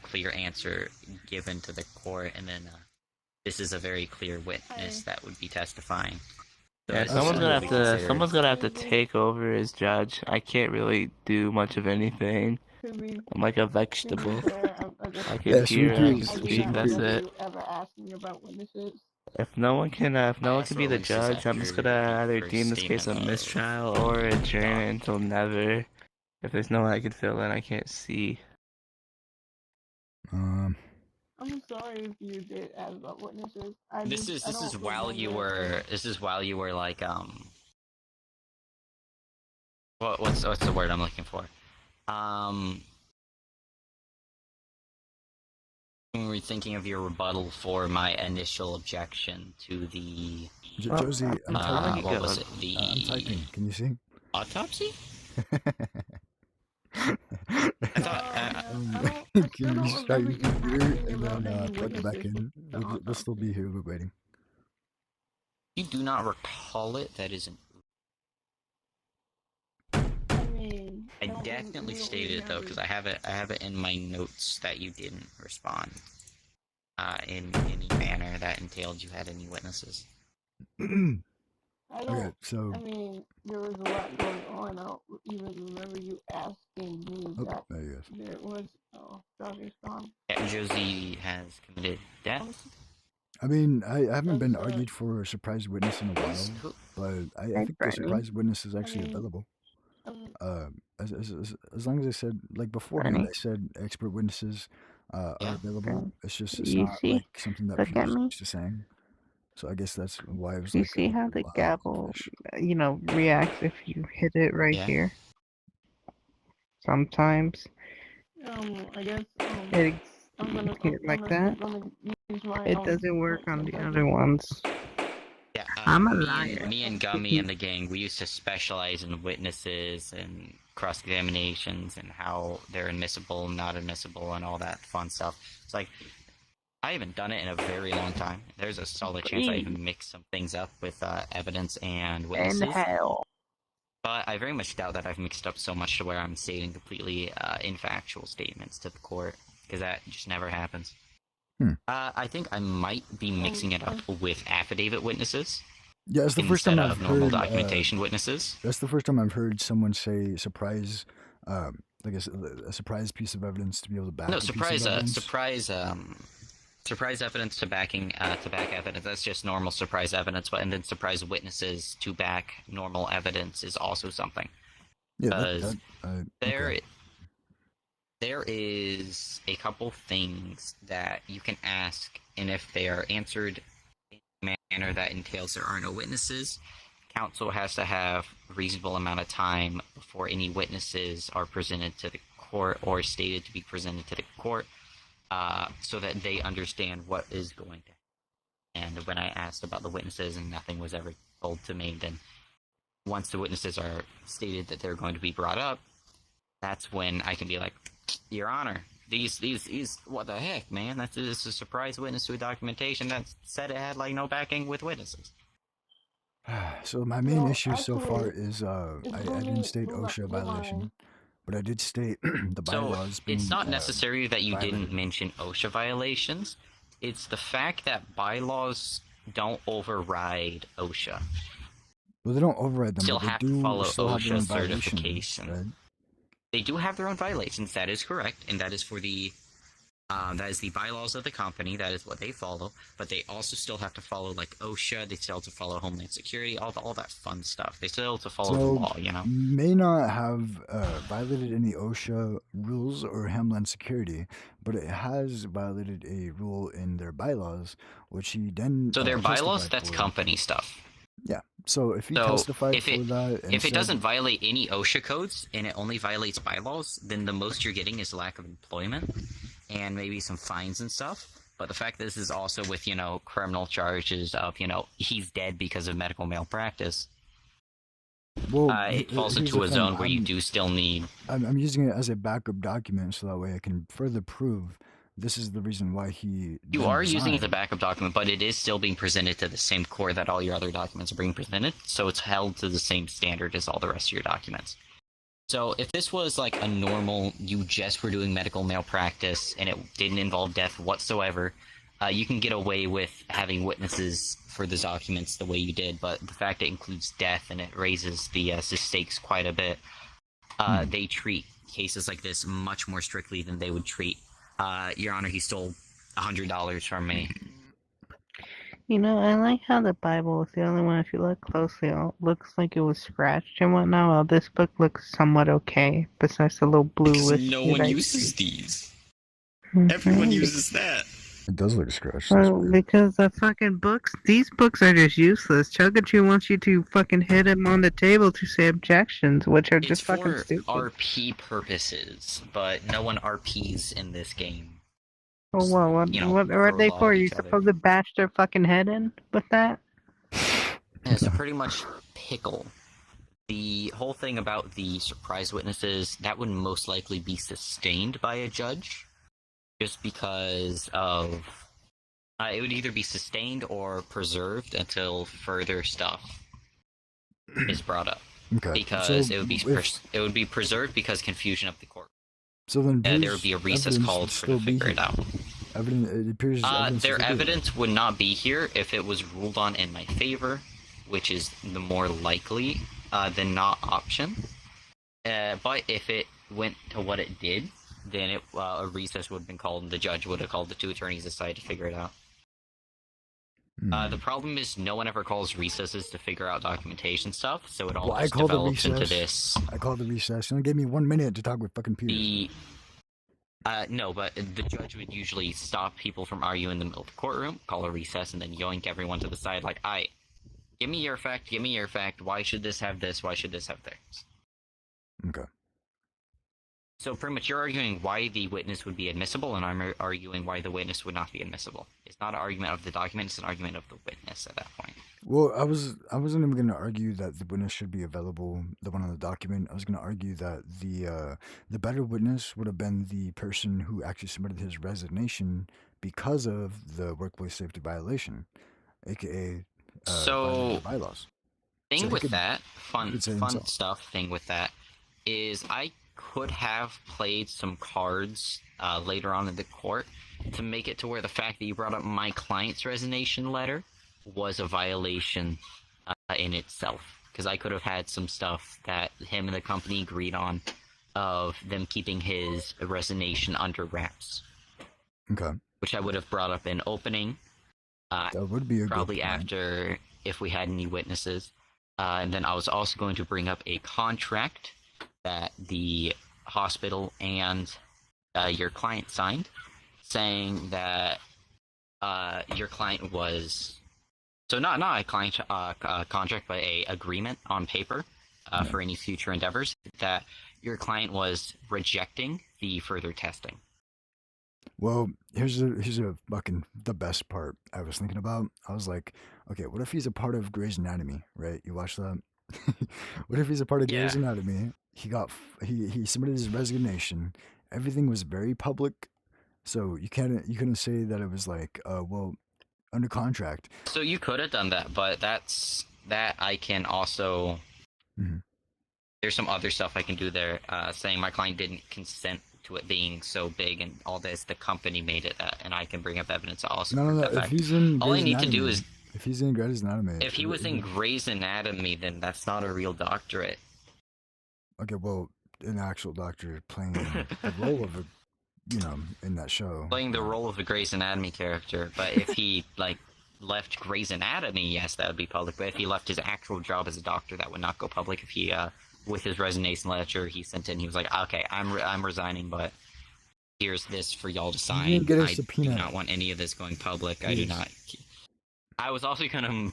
clear answer given to the court, and then, this is a very clear witness that would be testifying. So Yeah, someone's gonna have to take over as judge. I can't really do much of anything. I'm like a vegetable. I can hear, I can speak, that's it. If no one can be the judge, I'm just gonna either deem this case a mistrial or adjourn it until never. If there's no one I can fill in, I can't see. I'm sorry if you did ask about witnesses. This is while you were like what's the word I'm looking for? We're thinking of your rebuttal for my initial objection to the Josie, I'm typing. what was it? I'm typing. Can you see? Autopsy? I Can still you don't start remember your you computer asking and about then any plug it back witnesses in? to the We'll still be here waiting. You do not recall it? That isn't. I definitely stated it though, because I have it in my notes that you didn't respond in any manner that entailed you had any witnesses. Okay, so. I mean, there was a lot going on. I don't even remember you asking me that. There you go. There was. Oh, Josie's gone. Yeah, Josie has committed death. I mean, I haven't been argued for a surprise witness in a while, but I think the surprise witness is actually available. As long as I said, like beforehand, I said expert witnesses are available. It's not like something that people are used to saying. So I guess that's why it was You like. see how the gavel, reacts if you hit it right here? Sometimes. I guess. It's like that. It doesn't work on the other ones. Yeah, I'm a liar. Me and Gummy and the gang, we used to specialize in witnesses and cross-examinations and how they're admissible, not admissible, and all that fun stuff. It's like, I haven't done it in a very long time. There's a solid chance I even mix some things up with evidence and witnesses. And hell. But I very much doubt that I've mixed up so much to where I'm stating completely infactual statements to the court, because that just never happens. I think I might be mixing it up with affidavit witnesses. Yeah, it's the first time I've normal heard documentation witnesses. That's the first time I've heard someone say surprise, like a surprise piece of evidence to be able to back. No, surprise evidence to back evidence. That's just normal surprise evidence, but and then surprise witnesses to back normal evidence is also something. Yeah, there is a couple things that you can ask, and if they are answered in a manner that entails there are no witnesses, counsel has to have a reasonable amount of time before any witnesses are presented to the court or stated to be presented to the court, so that they understand what is going to happen. And when I asked about the witnesses and nothing was ever told to me, then once the witnesses are stated that they're going to be brought up, that's when I can be like, Your Honor, these, what the heck, man? This is a surprise witness to a documentation that said it had, like, no backing with witnesses. So my main issue so far is I didn't state OSHA violation, but I did state the bylaws. So it's not necessary that you didn't mention OSHA violations. It's the fact that bylaws don't override OSHA. Well, they don't override them. Still but have they do to follow still have their own OSHA certification. Right? They do have their own violations. That is correct, and that is for the that is the bylaws of the company. That is what they follow. But they also still have to follow like OSHA. They still have to follow Homeland Security. All that fun stuff. They still have to follow the law. You know. May not have violated any OSHA rules or Homeland Security, but it has violated a rule in their bylaws, which he then. So their bylaws, that's company stuff. Yeah. So if he testified for that, and if it doesn't violate any OSHA codes and it only violates bylaws, then the most you're getting is lack of employment and maybe some fines and stuff. But the fact that this is also with, criminal charges of, he's dead because of medical malpractice, it falls into a zone where you do still need... I'm using it as a backup document so that way I can further prove this is the reason why he... You are using it as a backup document, but it is still being presented to the same court that all your other documents are being presented, so it's held to the same standard as all the rest of your documents. So if this was like a normal, you just were doing medical malpractice and it didn't involve death whatsoever, you can get away with having witnesses for the documents the way you did, but the fact it includes death and it raises the stakes quite a bit, they treat cases like this much more strictly than they would treat Your Honor, he stole $100 from me. I like how the Bible is the only one, if you look closely, it looks like it was scratched and whatnot, while this book looks somewhat okay, besides the little bluish... No one uses these. Everyone uses that. It does look scratched. That's Well, weird. because the fucking books, these books are just useless. Chugachu wants you to fucking hit him on the table to say objections, which are It's just fucking for stupid. RP purposes, but no one RPs in this game. Well, what are throw they law for? at Are you each other. supposed to bash their fucking head in with that? Yeah, so pretty much pickle. The whole thing about the surprise witnesses, that would most likely be sustained by a judge, just because of... it would either be sustained or preserved until further stuff is brought up. Okay. Because so it would be preserved because confusion of the court. So then There would be a recess called to figure it out. It appears Their evidence would not be here if it was ruled on in my favor, which is the more likely than not option. But if it went to what it did, then a recess would have been called, and the judge would have called the two attorneys aside to figure it out. The problem is no one ever calls recesses to figure out documentation stuff, so it all just develops into this. I called the recess. You only gave me 1 minute to talk with fucking Peter. No, but the judge would usually stop people from arguing in the middle of the courtroom, call a recess, and then yoink everyone to the side like, "Aight, give me your fact, why should this have this, why should this have this?" Okay. So pretty much you're arguing why the witness would be admissible, and I'm arguing why the witness would not be admissible. It's not an argument of the document, it's an argument of the witness at that point. Well, I wasn't even going to argue that the witness should be available, the one on the document. I was going to argue that the better witness would have been the person who actually submitted his resignation because of the workplace safety violation, aka so bylaws. Thing with that, fun stuff thing with that is I could have played some cards later on in the court to make it to where the fact that you brought up my client's resignation letter was a violation in itself. Because I could have had some stuff that him and the company agreed on of them keeping his resignation under wraps. Okay. Which I would have brought up in opening. That would be a probably good point. after, if we had any witnesses. And then I was also going to bring up a contract that the hospital and your client signed, saying that your client was... So not a client contract, but a agreement on paper for any future endeavors, that your client was rejecting the further testing. Well, here's a fucking the best part I was thinking about. I was like, okay, what if he's a part of Grey's Anatomy, right? You watch that? What if he's a part of Grey's Anatomy? He submitted his resignation. Everything was very public, so you couldn't say that it was like, well, under contract. So you could have done that, but that I can also... Mm-hmm. There's some other stuff I can do there, saying my client didn't consent to it being so big and all this. The company made it that, and I can bring up evidence also. No. If he's in all I need to do is... If he's in Grey's Anatomy... If he was in Grey's Anatomy, then that's not a real doctorate. Okay, well, an actual doctor playing the role of a, in that show. Playing the role of a Grey's Anatomy character, but if he, left Grey's Anatomy, yes, that would be public, but if he left his actual job as a doctor, that would not go public. If he, with his resignation letter he sent in, he was like, okay, I'm resigning, but here's this for y'all to sign. I do not want any of this going public. I do not... I was also gonna...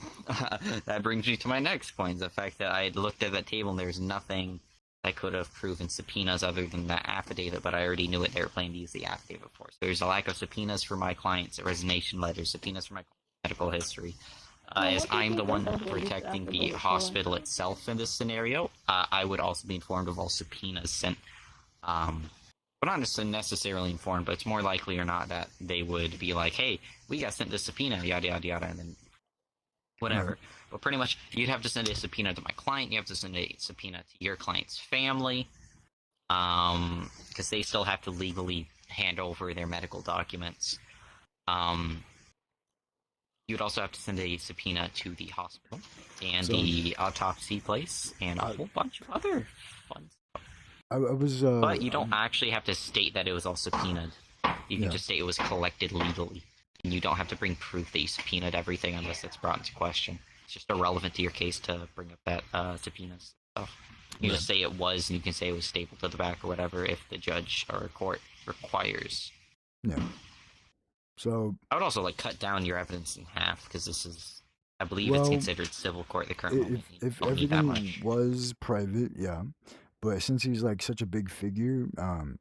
that brings me to my next point, the fact that I had looked at that table and there's nothing that could have proven subpoenas other than that affidavit, but I already knew it. They were planning to use the affidavit for. So there's a lack of subpoenas for my client's resignation letters, subpoenas for my medical history. As I'm the one protecting the hospital itself in this scenario, I would also be informed of all subpoenas sent. But not necessarily informed, but it's more likely or not that they would be like, hey, we got sent this subpoena, yada, yada, yada, and then whatever. But pretty much, you'd have to send a subpoena to my client, you have to send a subpoena to your client's family, because they still have to legally hand over their medical documents. You'd also have to send a subpoena to the hospital, and the autopsy place, and a whole bunch of other fun stuff. But you don't actually have to state that it was all subpoenaed. You can just state it was collected legally. And you don't have to bring proof that you subpoenaed everything unless it's brought into question. It's just irrelevant to your case to bring up that subpoenas stuff. You just say it was, and you can say it was stapled to the back or whatever if the judge or court requires. Yeah. So, I would also like cut down your evidence in half because this is, I believe, it's well, considered civil court. The current moment. if Don't need that everything much. was private, yeah. But since he's like such a big figure,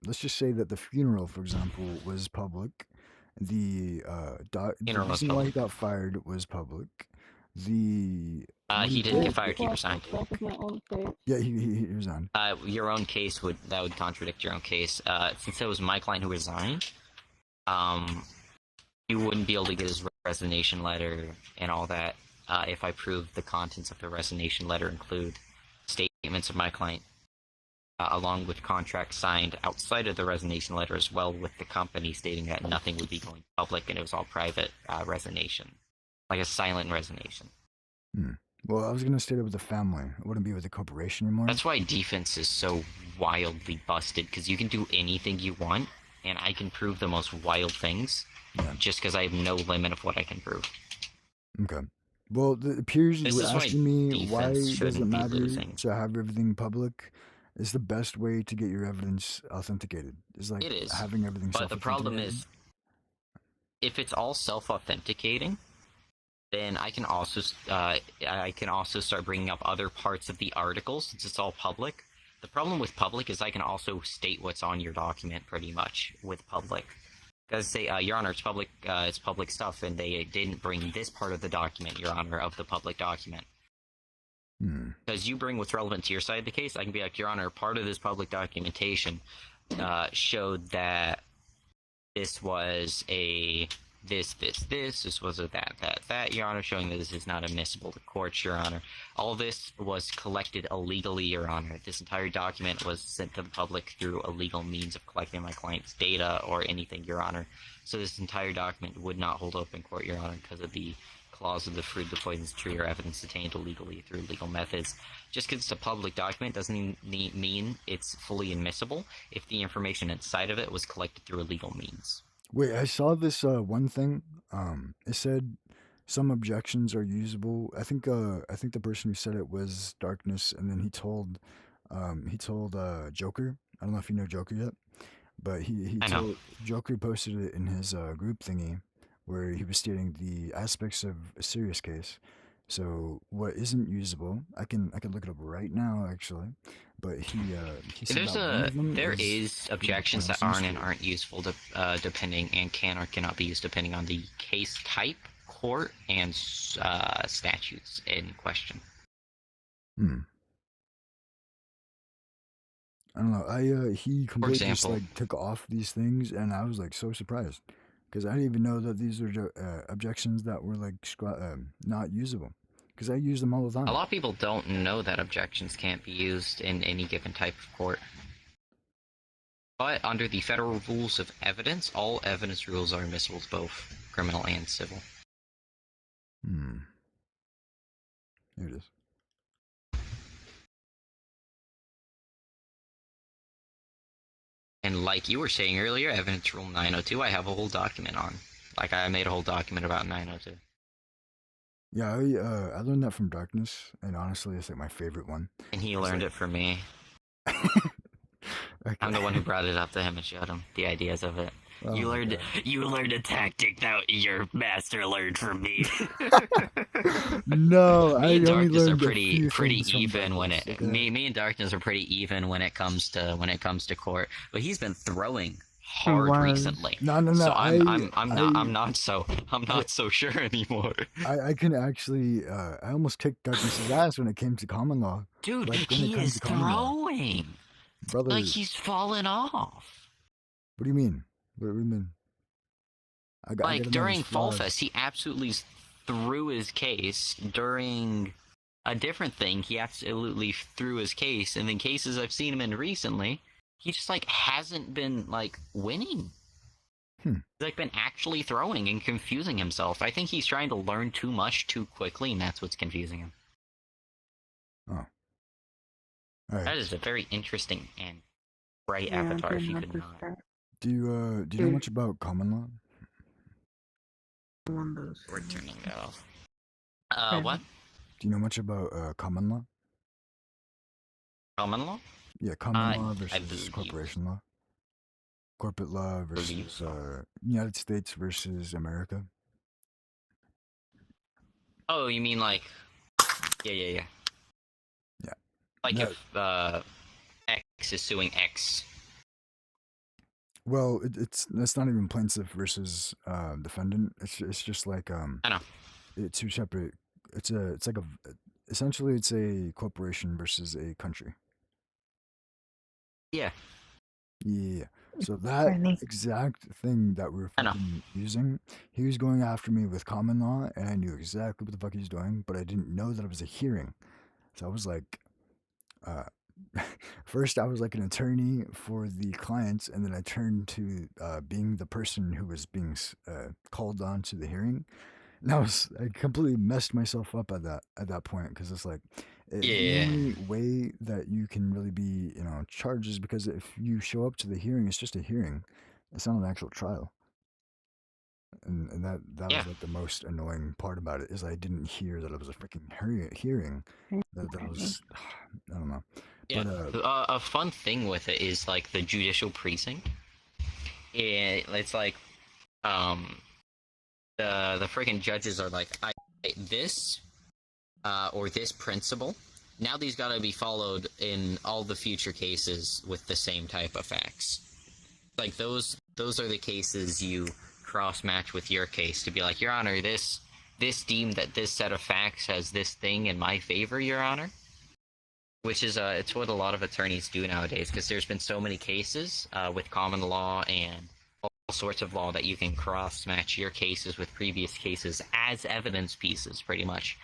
let's just say that the funeral, for example, was public. The Funeral was reason why he public. got fired was public. The what He he didn't get did, fired. He resigned. yeah, he resigned. Your own case would contradict your own case. Since it was my client who resigned, you wouldn't be able to get his resignation letter and all that if I proved the contents of the resignation letter include statements of my client, along with contracts signed outside of the resignation letter as well with the company stating that nothing would be going public and it was all private resignation, like a silent resignation. Well, I was gonna stay there with the family. I wouldn't be with the corporation anymore. That's why defense is so wildly busted, because you can do anything you want, and I can prove the most wild things, just because I have no limit of what I can prove. Okay. Well, the peers This were is why asking me why defense does it shouldn't be matter losing. to have everything public. It's the best way to get your evidence authenticated. It's like It is, having everything but the problem self-authenticated. is, if it's all self-authenticating, then I can also start bringing up other parts of the article since it's all public. The problem with public is I can also state what's on your document pretty much with public. Because say, Your Honor, it's public stuff, and they didn't bring this part of the document, Your Honor, of the public document. Because you bring what's relevant to your side of the case, I can be like, Your Honor, part of this public documentation showed that this was a this was a that, Your Honor, showing that this is not admissible to court, Your Honor. All this was collected illegally, Your Honor. This entire document was sent to the public through illegal means of collecting my client's data or anything, Your Honor. So this entire document would not hold up in court, Your Honor, because of the clause of the fruit of the poisonous tree or evidence obtained illegally through legal methods. Just because it's a public document doesn't mean it's fully admissible if the information inside of it was collected through illegal means. Wait, I saw this one thing. It said some objections are usable. I think the person who said it was Darkness, and then he told Joker. I don't know if you know Joker yet, but he told Joker posted it in his group thingy where he was stating the aspects of a serious case. So what isn't usable, I can look it up right now actually, but he said that one of them there is objections that aren't useful depending and can or cannot be used depending on the case type, court, and statutes in question. I don't know. He completely just like took off these things, and I was like so surprised because I didn't even know that these were objections that were like not usable. Because I use them all the time. A lot of people don't know that objections can't be used in any given type of court. But under the federal rules of evidence, all evidence rules are admissible to both criminal and civil. Here it is. And like you were saying earlier, evidence rule 902, I have a whole document on. Like I made a whole document about 902. Yeah, I learned that from Darkness, and honestly, it's like my favorite one. And he learned it from me. I'm the one who brought it up to him and showed him the ideas of it. Oh, you learned a tactic that your master learned from me. No, me and Darkness are pretty even when it. Okay. Me and Darkness are pretty even when it comes to court. But he's been throwing hard recently. No. So I'm not so sure anymore. I can actually I almost kicked Darkness's ass when it came to common law. Dude, like, he is throwing. Brother, like he's fallen off. What do you mean? What do you mean? Like during Fall Fest, he absolutely threw his case. During a different thing, he absolutely threw his case. And in cases I've seen him in recently, he just like hasn't been like winning. He's like been actually throwing and confusing himself. I think he's trying to learn too much too quickly, and that's what's confusing him. Oh. Right. That is a very interesting and bright avatar, if you could not. Do you know much about common law? We're turning that off. What? Do you know much about common law? Common law? Yeah, common law versus corporation law. corporate law Believe versus so. United States versus America. Oh, you mean like, yeah. Yeah. Like That, if X is suing X. well, that's not even plaintiff versus defendant. It's just like I know. it's two separate. It's like a essentially it's a corporation versus a country. Yeah, Yeah. So that Funny. exact thing that we were I know. fucking using, he was going after me with common law, and I knew exactly what the fuck he was doing, but I didn't know that it was a hearing. So I was like, uh, first I was like an attorney for the clients, and then I turned to being the person who was being called on to the hearing. And I completely messed myself up at that point because it's like the Yeah. only way that you can really be charged is because if you show up to the hearing, it's just a hearing. It's not an actual trial. And that Yeah. was like the most annoying part about it is I didn't hear that it was a freaking hearing. That it was I don't know. Yeah. But A fun thing with it is like the judicial precinct. It's like the freaking judges are like, this or this principle. Now these gotta be followed in all the future cases with the same type of facts. Like those are the cases you cross match with your case to be like, Your Honor, this deemed that this set of facts has this thing in my favor, Your Honor. Which is it's what a lot of attorneys do nowadays because there's been so many cases with common law and all sorts of law that you can cross match your cases with previous cases as evidence pieces, pretty much.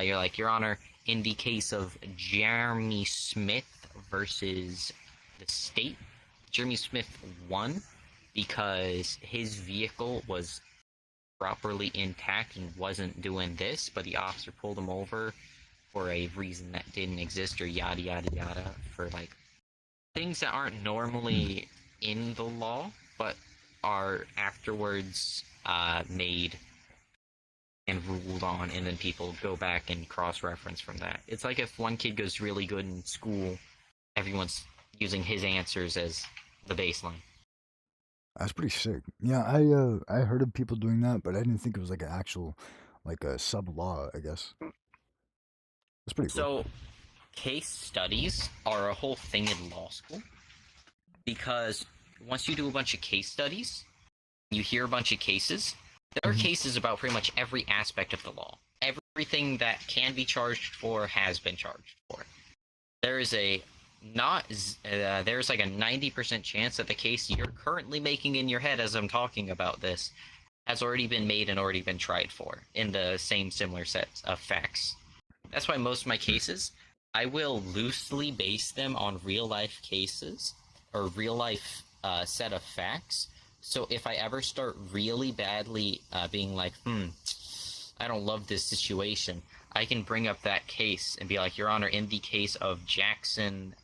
You're like, Your Honor, in the case of Jeremy Smith versus the state, Jeremy Smith won because his vehicle was properly intact and wasn't doing this, but the officer pulled him over for a reason that didn't exist, or yada yada yada, for like things that aren't normally in the law but are afterwards made and ruled on, and then people go back and cross-reference from that. It's like if one kid goes really good in school, everyone's using his answers as the baseline. that's pretty sick. Yeah, I heard of people doing that, but I didn't think it was like an actual like a sub law, I guess. That's pretty cool. So, case studies are a whole thing in law school because once you do a bunch of case studies, you hear a bunch of cases. There are cases about pretty much every aspect of the law. Everything that can be charged for has been charged for. There is there's like a 90% chance that the case you're currently making in your head as I'm talking about this has already been made and already been tried for in the same similar set of facts. That's why most of my cases, I will loosely base them on real life cases or real life set of facts. So if I ever start really badly being like, I don't love this situation, I can bring up that case and be like, Your Honor, in the case of Jackson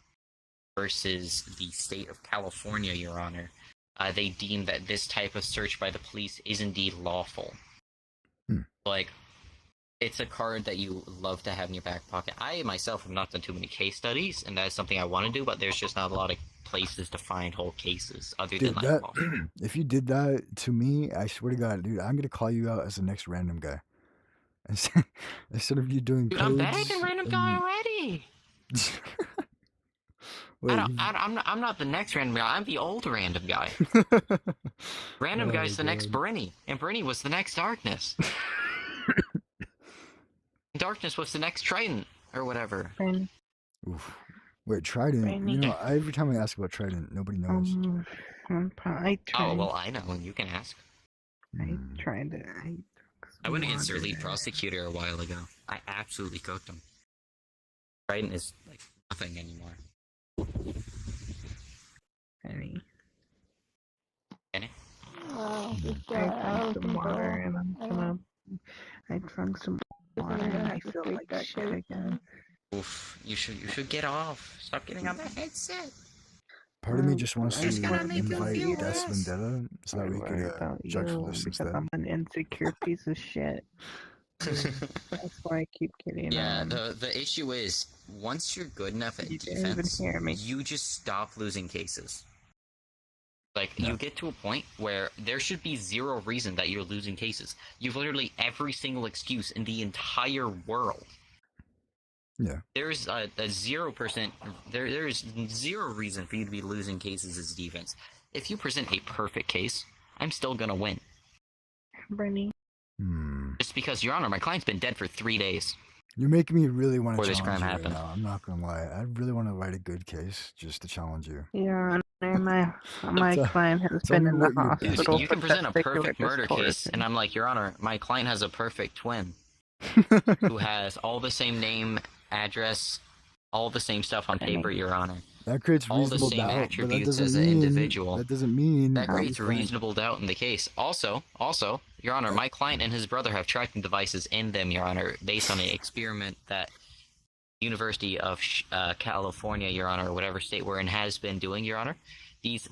versus the state of California, Your Honor, they deem that this type of search by the police is indeed lawful. Like, it's a card that you love to have in your back pocket. I myself have not done too many case studies, and that is something I want to do, but there's just not a lot of places to find whole cases other than like law. If you did that to me, I swear to God, dude, I'm gonna call you out as the next random guy. Instead of you doing Dude, codes, I'm better than random guy already. Wait, I'm not the next random guy. I'm the old random guy. Random guy's the next Brenny, and Brenny was the next Darkness. Darkness was the next Trident, or whatever. Oof. Wait, Trident. You know, every time I ask about Trident, nobody knows. Oh, well, I know, and you can ask. I went against their lead prosecutor a while ago. I absolutely cooked him. Trident is, like, nothing anymore. Penny. Penny? Wow, I drank some water and I'm gonna. I drank some water and I feel like shit again. Oof, you should get off. Stop getting on that headset. Part of me just wants to make you invite feel Death worse. Vendetta so that we could judge for this because instead. I'm an insecure piece of shit. That's why I keep getting Yeah, the issue is, once you're good enough at You didn't even defense, hear me. you just stop losing cases. Like, you get to a point where there should be zero reason that you're losing cases. You've literally every single excuse in the entire world. Yeah. There's a 0%, there's zero reason for you to be losing cases as defense. If you present a perfect case, I'm still gonna win. Bernie. Just because, Your Honor, my client's been dead for 3 days. You're making me really want to Before this challenge crime you right happened. now. I'm not gonna lie. I really want to write a good case just to challenge you. Your Honor, my client has Tell been me in the what your best- hospital You for can present a testicular perfect murder case, distortion. and I'm like, Your Honor, my client has a perfect twin who has all the same name, address, all the same stuff on paper, Your Honor. That creates All the reasonable same doubt, but that attributes doesn't as an mean individual. that doesn't mean That creates you find- reasonable doubt in the case. Also, Your Honor, my client and his brother have tracking devices in them, Your Honor, based on an experiment that University of California, Your Honor, or whatever state we're in, has been doing, Your Honor. These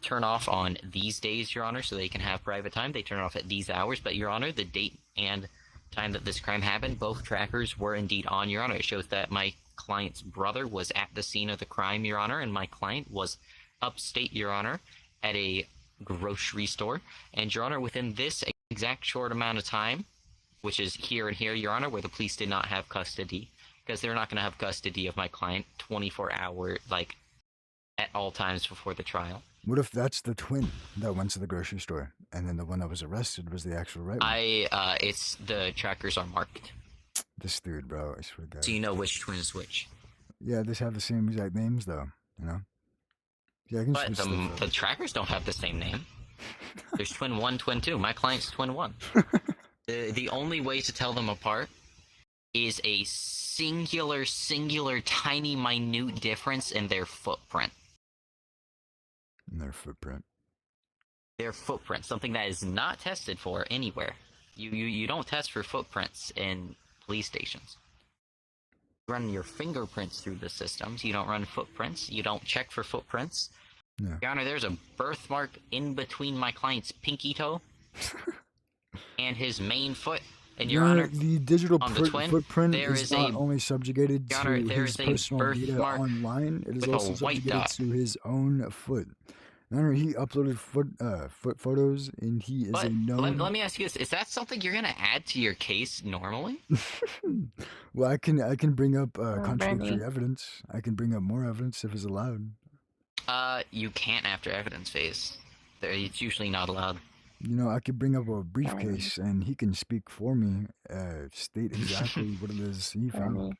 turn off on these days, Your Honor, so they can have private time. They turn off at these hours, but Your Honor, the date and time that this crime happened, both trackers were indeed on, Your Honor. It shows that my client's brother was at the scene of the crime, Your Honor, and my client was upstate, Your Honor, at a grocery store. And, Your Honor, within this exact short amount of time, which is here and here, Your Honor, where the police did not have custody, because they're not going to have custody of my client 24 hours, like, at all times before the trial. What if that's the twin that went to the grocery store, and then the one that was arrested was the actual right one? It's the trackers are marked. This dude, bro, I swear to God. So you know which twin is which. Yeah, they have the same exact names, though, you know? Yeah, I can But switch stuff the up. trackers don't have the same name. There's twin 1, twin 2. My client's twin 1. The only way to tell them apart is a singular, tiny, minute difference in their footprint. Their footprint. Their footprint, something that is not tested for anywhere. You don't test for footprints in police stations. You run your fingerprints through the systems. You don't run footprints. You don't check for footprints. Yeah. Your Honor, there's a birthmark in between my client's pinky toe and his main foot. And Your Honor, the digital on the twin, footprint there is is not a- only subjugated Your to Honor, there his is a personal data birthmark online, it is with a also white subjugated dot. to his own foot. Your Honor, he uploaded foot photos, and he is but a known... let me ask you this: is that something you're gonna add to your case normally? Well, I can bring up contradictory Benny. evidence. I can bring up more evidence if it's allowed. You can't after evidence phase. It's usually not allowed. You know, I could bring up a briefcase, and he can speak for me, state exactly what it is he found.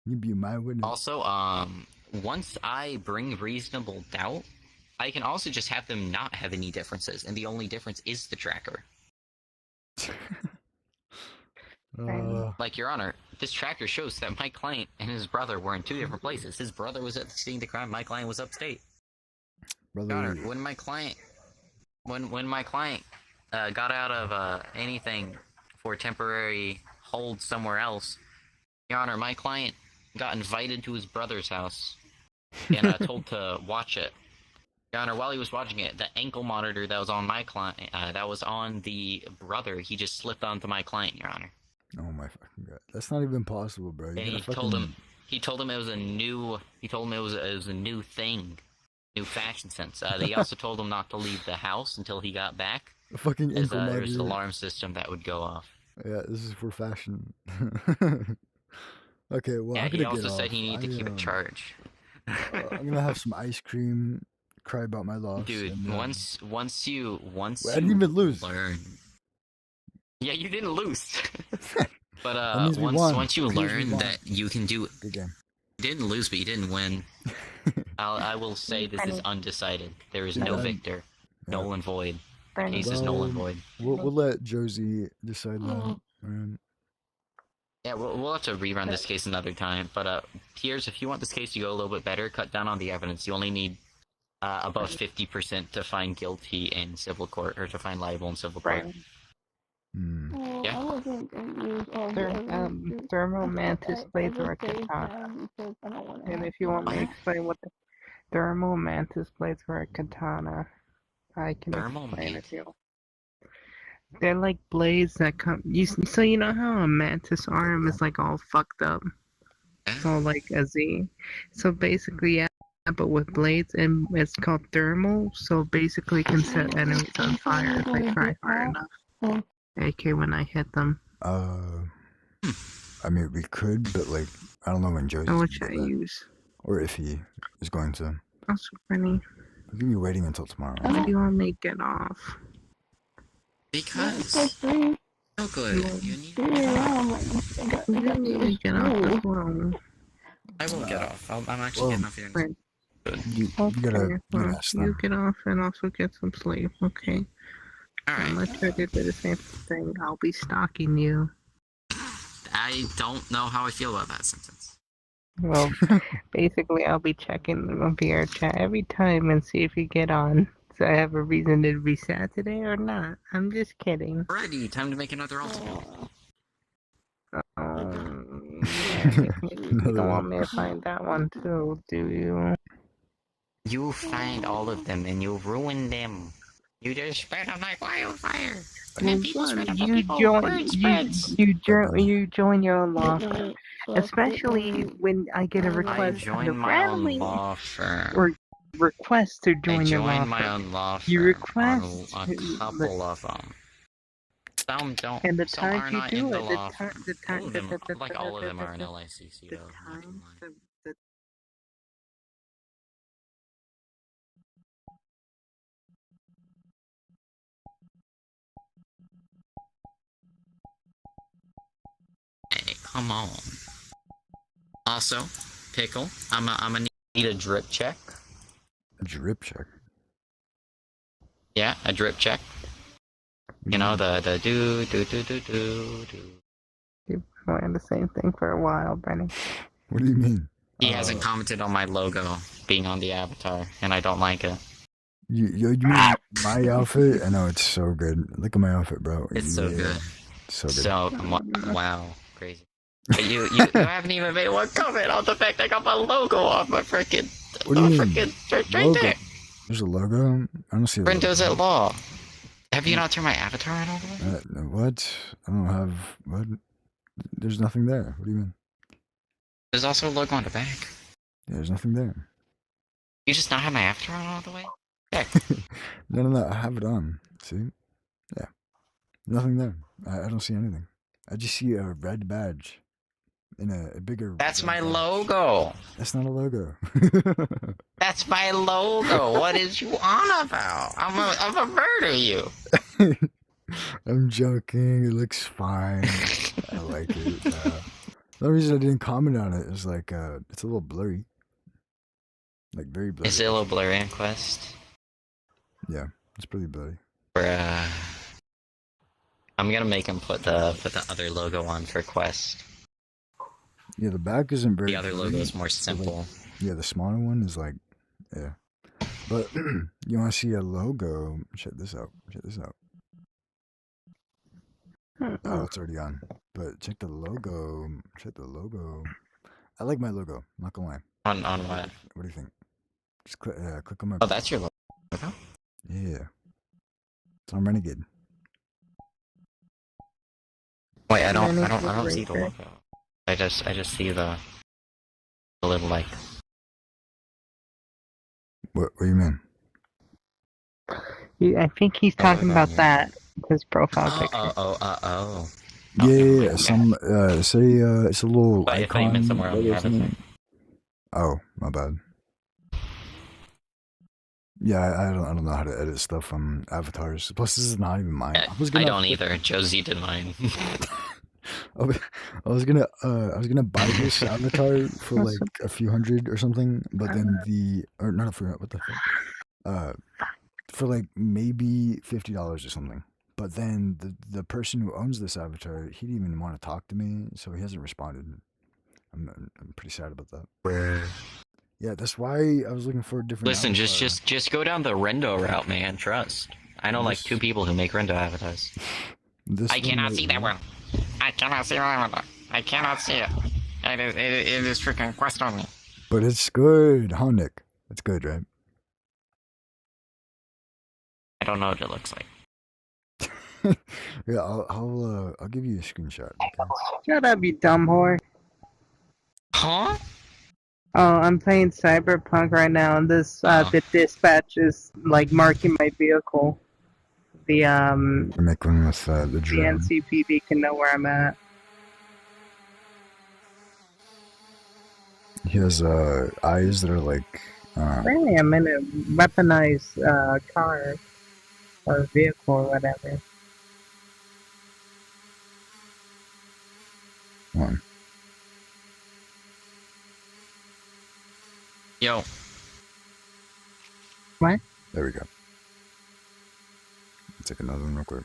He'd be my witness. Also, once I bring reasonable doubt, I can also just have them not have any differences, and the only difference is the tracker. Like, Your Honor, this tracker shows that my client and his brother were in 2 different places. His brother was at the scene of the crime. My client was upstate. Brother, Your Honor, when my client got out of anything for temporary hold somewhere else, Your Honor, my client got invited to his brother's house and told to watch it. Your Honor, while he was watching it, the ankle monitor that was on my client, that was on the brother, he just slipped onto my client, Your Honor. Oh my fucking God, that's not even possible, bro. You And gotta he told him it was a new thing, new fashion sense. They also told him not to leave the house until he got back, a fucking as ankle there's an monitor. alarm system that would go off. Yeah, this is for fashion. Okay, well, Yeah, I'm he gonna also get said off. he needed to keep it charged. I'm gonna have some ice cream, cry about my loss. Dude, and, once you I didn't even lose. learn. Yeah, you didn't lose. But That means we won. once you That means we learn won. that you can do, Good game. you didn't lose, but you didn't win. I will say this is undecided. There is no Yeah. victor, null and void. Bernie. Case is null and void. We'll let Josie decide that. Alright. Yeah, we'll have to rerun this case another time. But Piers, if you want this case to go a little bit better, cut down on the evidence. You only need above 50% to find guilty in civil court, or to find liable in civil court. Right. Hmm. Yeah. I wasn't gonna use all the Thermal mantis blades are a katana. And if you want me to explain what the thermal mantis blades are a katana, I can Thermal explain mantis. it to you. They're like blades that come. So you know how a mantis arm is like all fucked up. It's all like a Z. So basically, yeah, but with blades, and it's called thermal, so basically can set enemies on fire if they try hard enough. AK when I hit them. I mean, we could, but like, I don't know when Joe's What gonna should I get back. use? Or if he is going to. That's funny. We're gonna be waiting until tomorrow. Why do you want me to get off? Because free. so good. You need You need to get off the phone. I will get off. I'm actually getting off here. You gotta ask them. You get off and also get some sleep, okay? Alright. Unless I do the same thing, I'll be stalking you. I don't know how I feel about that sentence. Well, basically, I'll be checking the VR chat every time and see if you get on. So I have a reason to be sad today or not. I'm just kidding. Alrighty, time to make another ultimate. You don't want me to find that one too, do you? You find all of them and you ruin them. You just spread them like wildfire. You join your own law firm, especially when I get a request or request to join your law firm. I joined my own law firm. You request on a couple of them. Some don't. And the some time are you not do in the it, law firm. Like all of them are in LICC though. Hey, come on. Also, Pickle, I'm gonna need a drip check. A drip check? Yeah, a drip check. You know, the do. You've been wearing the same thing for a while, Brennan. What do you mean? He hasn't commented on my logo being on the avatar, and I don't like it. You mean my outfit? I know, it's so good. Look at my outfit, bro. It's so good. So good. So, wow. Crazy. But you haven't even made one comment on the fact I got my logo on my freaking. What do you mean? Right there. There's a logo? I don't see a logo. Brendo's at law. Have you not turned my avatar on all the way? What? I don't have. What? There's nothing there. What do you mean? There's also a logo on the back. Yeah, there's nothing there. You just not have my avatar on all the way? Yeah. No. I have it on. See? Yeah. Nothing there. I don't see anything. I just see a red badge. In a bigger. That's my logo. That's not a logo. That's my logo. What is you on about? I'm a murder you. I'm joking. It looks fine. I like it. The reason I didn't comment on it is like it's a little blurry. Like very blurry. Is it a little blurry in Quest? Yeah, it's pretty blurry. I'm gonna make him put the other logo on for Quest. Yeah, the back isn't very. The other logo is more simple. Like, yeah, the smaller one is like, yeah. But you want to see a logo? Check this out. Oh, it's already on. But check the logo. I like my logo. I'm not gonna lie. On what? What do you think? Just click on my. Oh, that's your logo. Yeah. It's on Renegade. Wait, I don't see the logo. I just see the little like. What do you mean? I think he's talking about that. His profile picture. Oh. Yeah. Some say it's a little But icon. I meant somewhere on the avatar. Oh, my bad. Yeah, I don't know how to edit stuff from avatars. Plus, this is not even mine. I don't either. Josie did mine. I was gonna buy this avatar for like a few hundred or something, but then not a few, what the fuck? For like maybe $50 or something. But then the person who owns this avatar, he didn't even want to talk to me, so he hasn't responded. I'm pretty sad about that. Yeah, that's why I was looking for a different. Listen, avatar. just go down the Rendo route, man. Trust. I know like 2 people who make Rendo avatars. I cannot see that one. I cannot see that one. I cannot see it. It is freaking Quest on me. But it's good, huh, Nick? It's good, right? I don't know what it looks like. Yeah, I'll give you a screenshot. Okay? Shut up, you dumb whore. Huh? Oh, I'm playing Cyberpunk right now, and the dispatch is like marking my vehicle. The Make one with the the drone. NCPD can know where I'm at. He has eyes that are like. Really, I'm in a weaponized car or vehicle or whatever. One. Yo. What? There we go. Take another one real quick.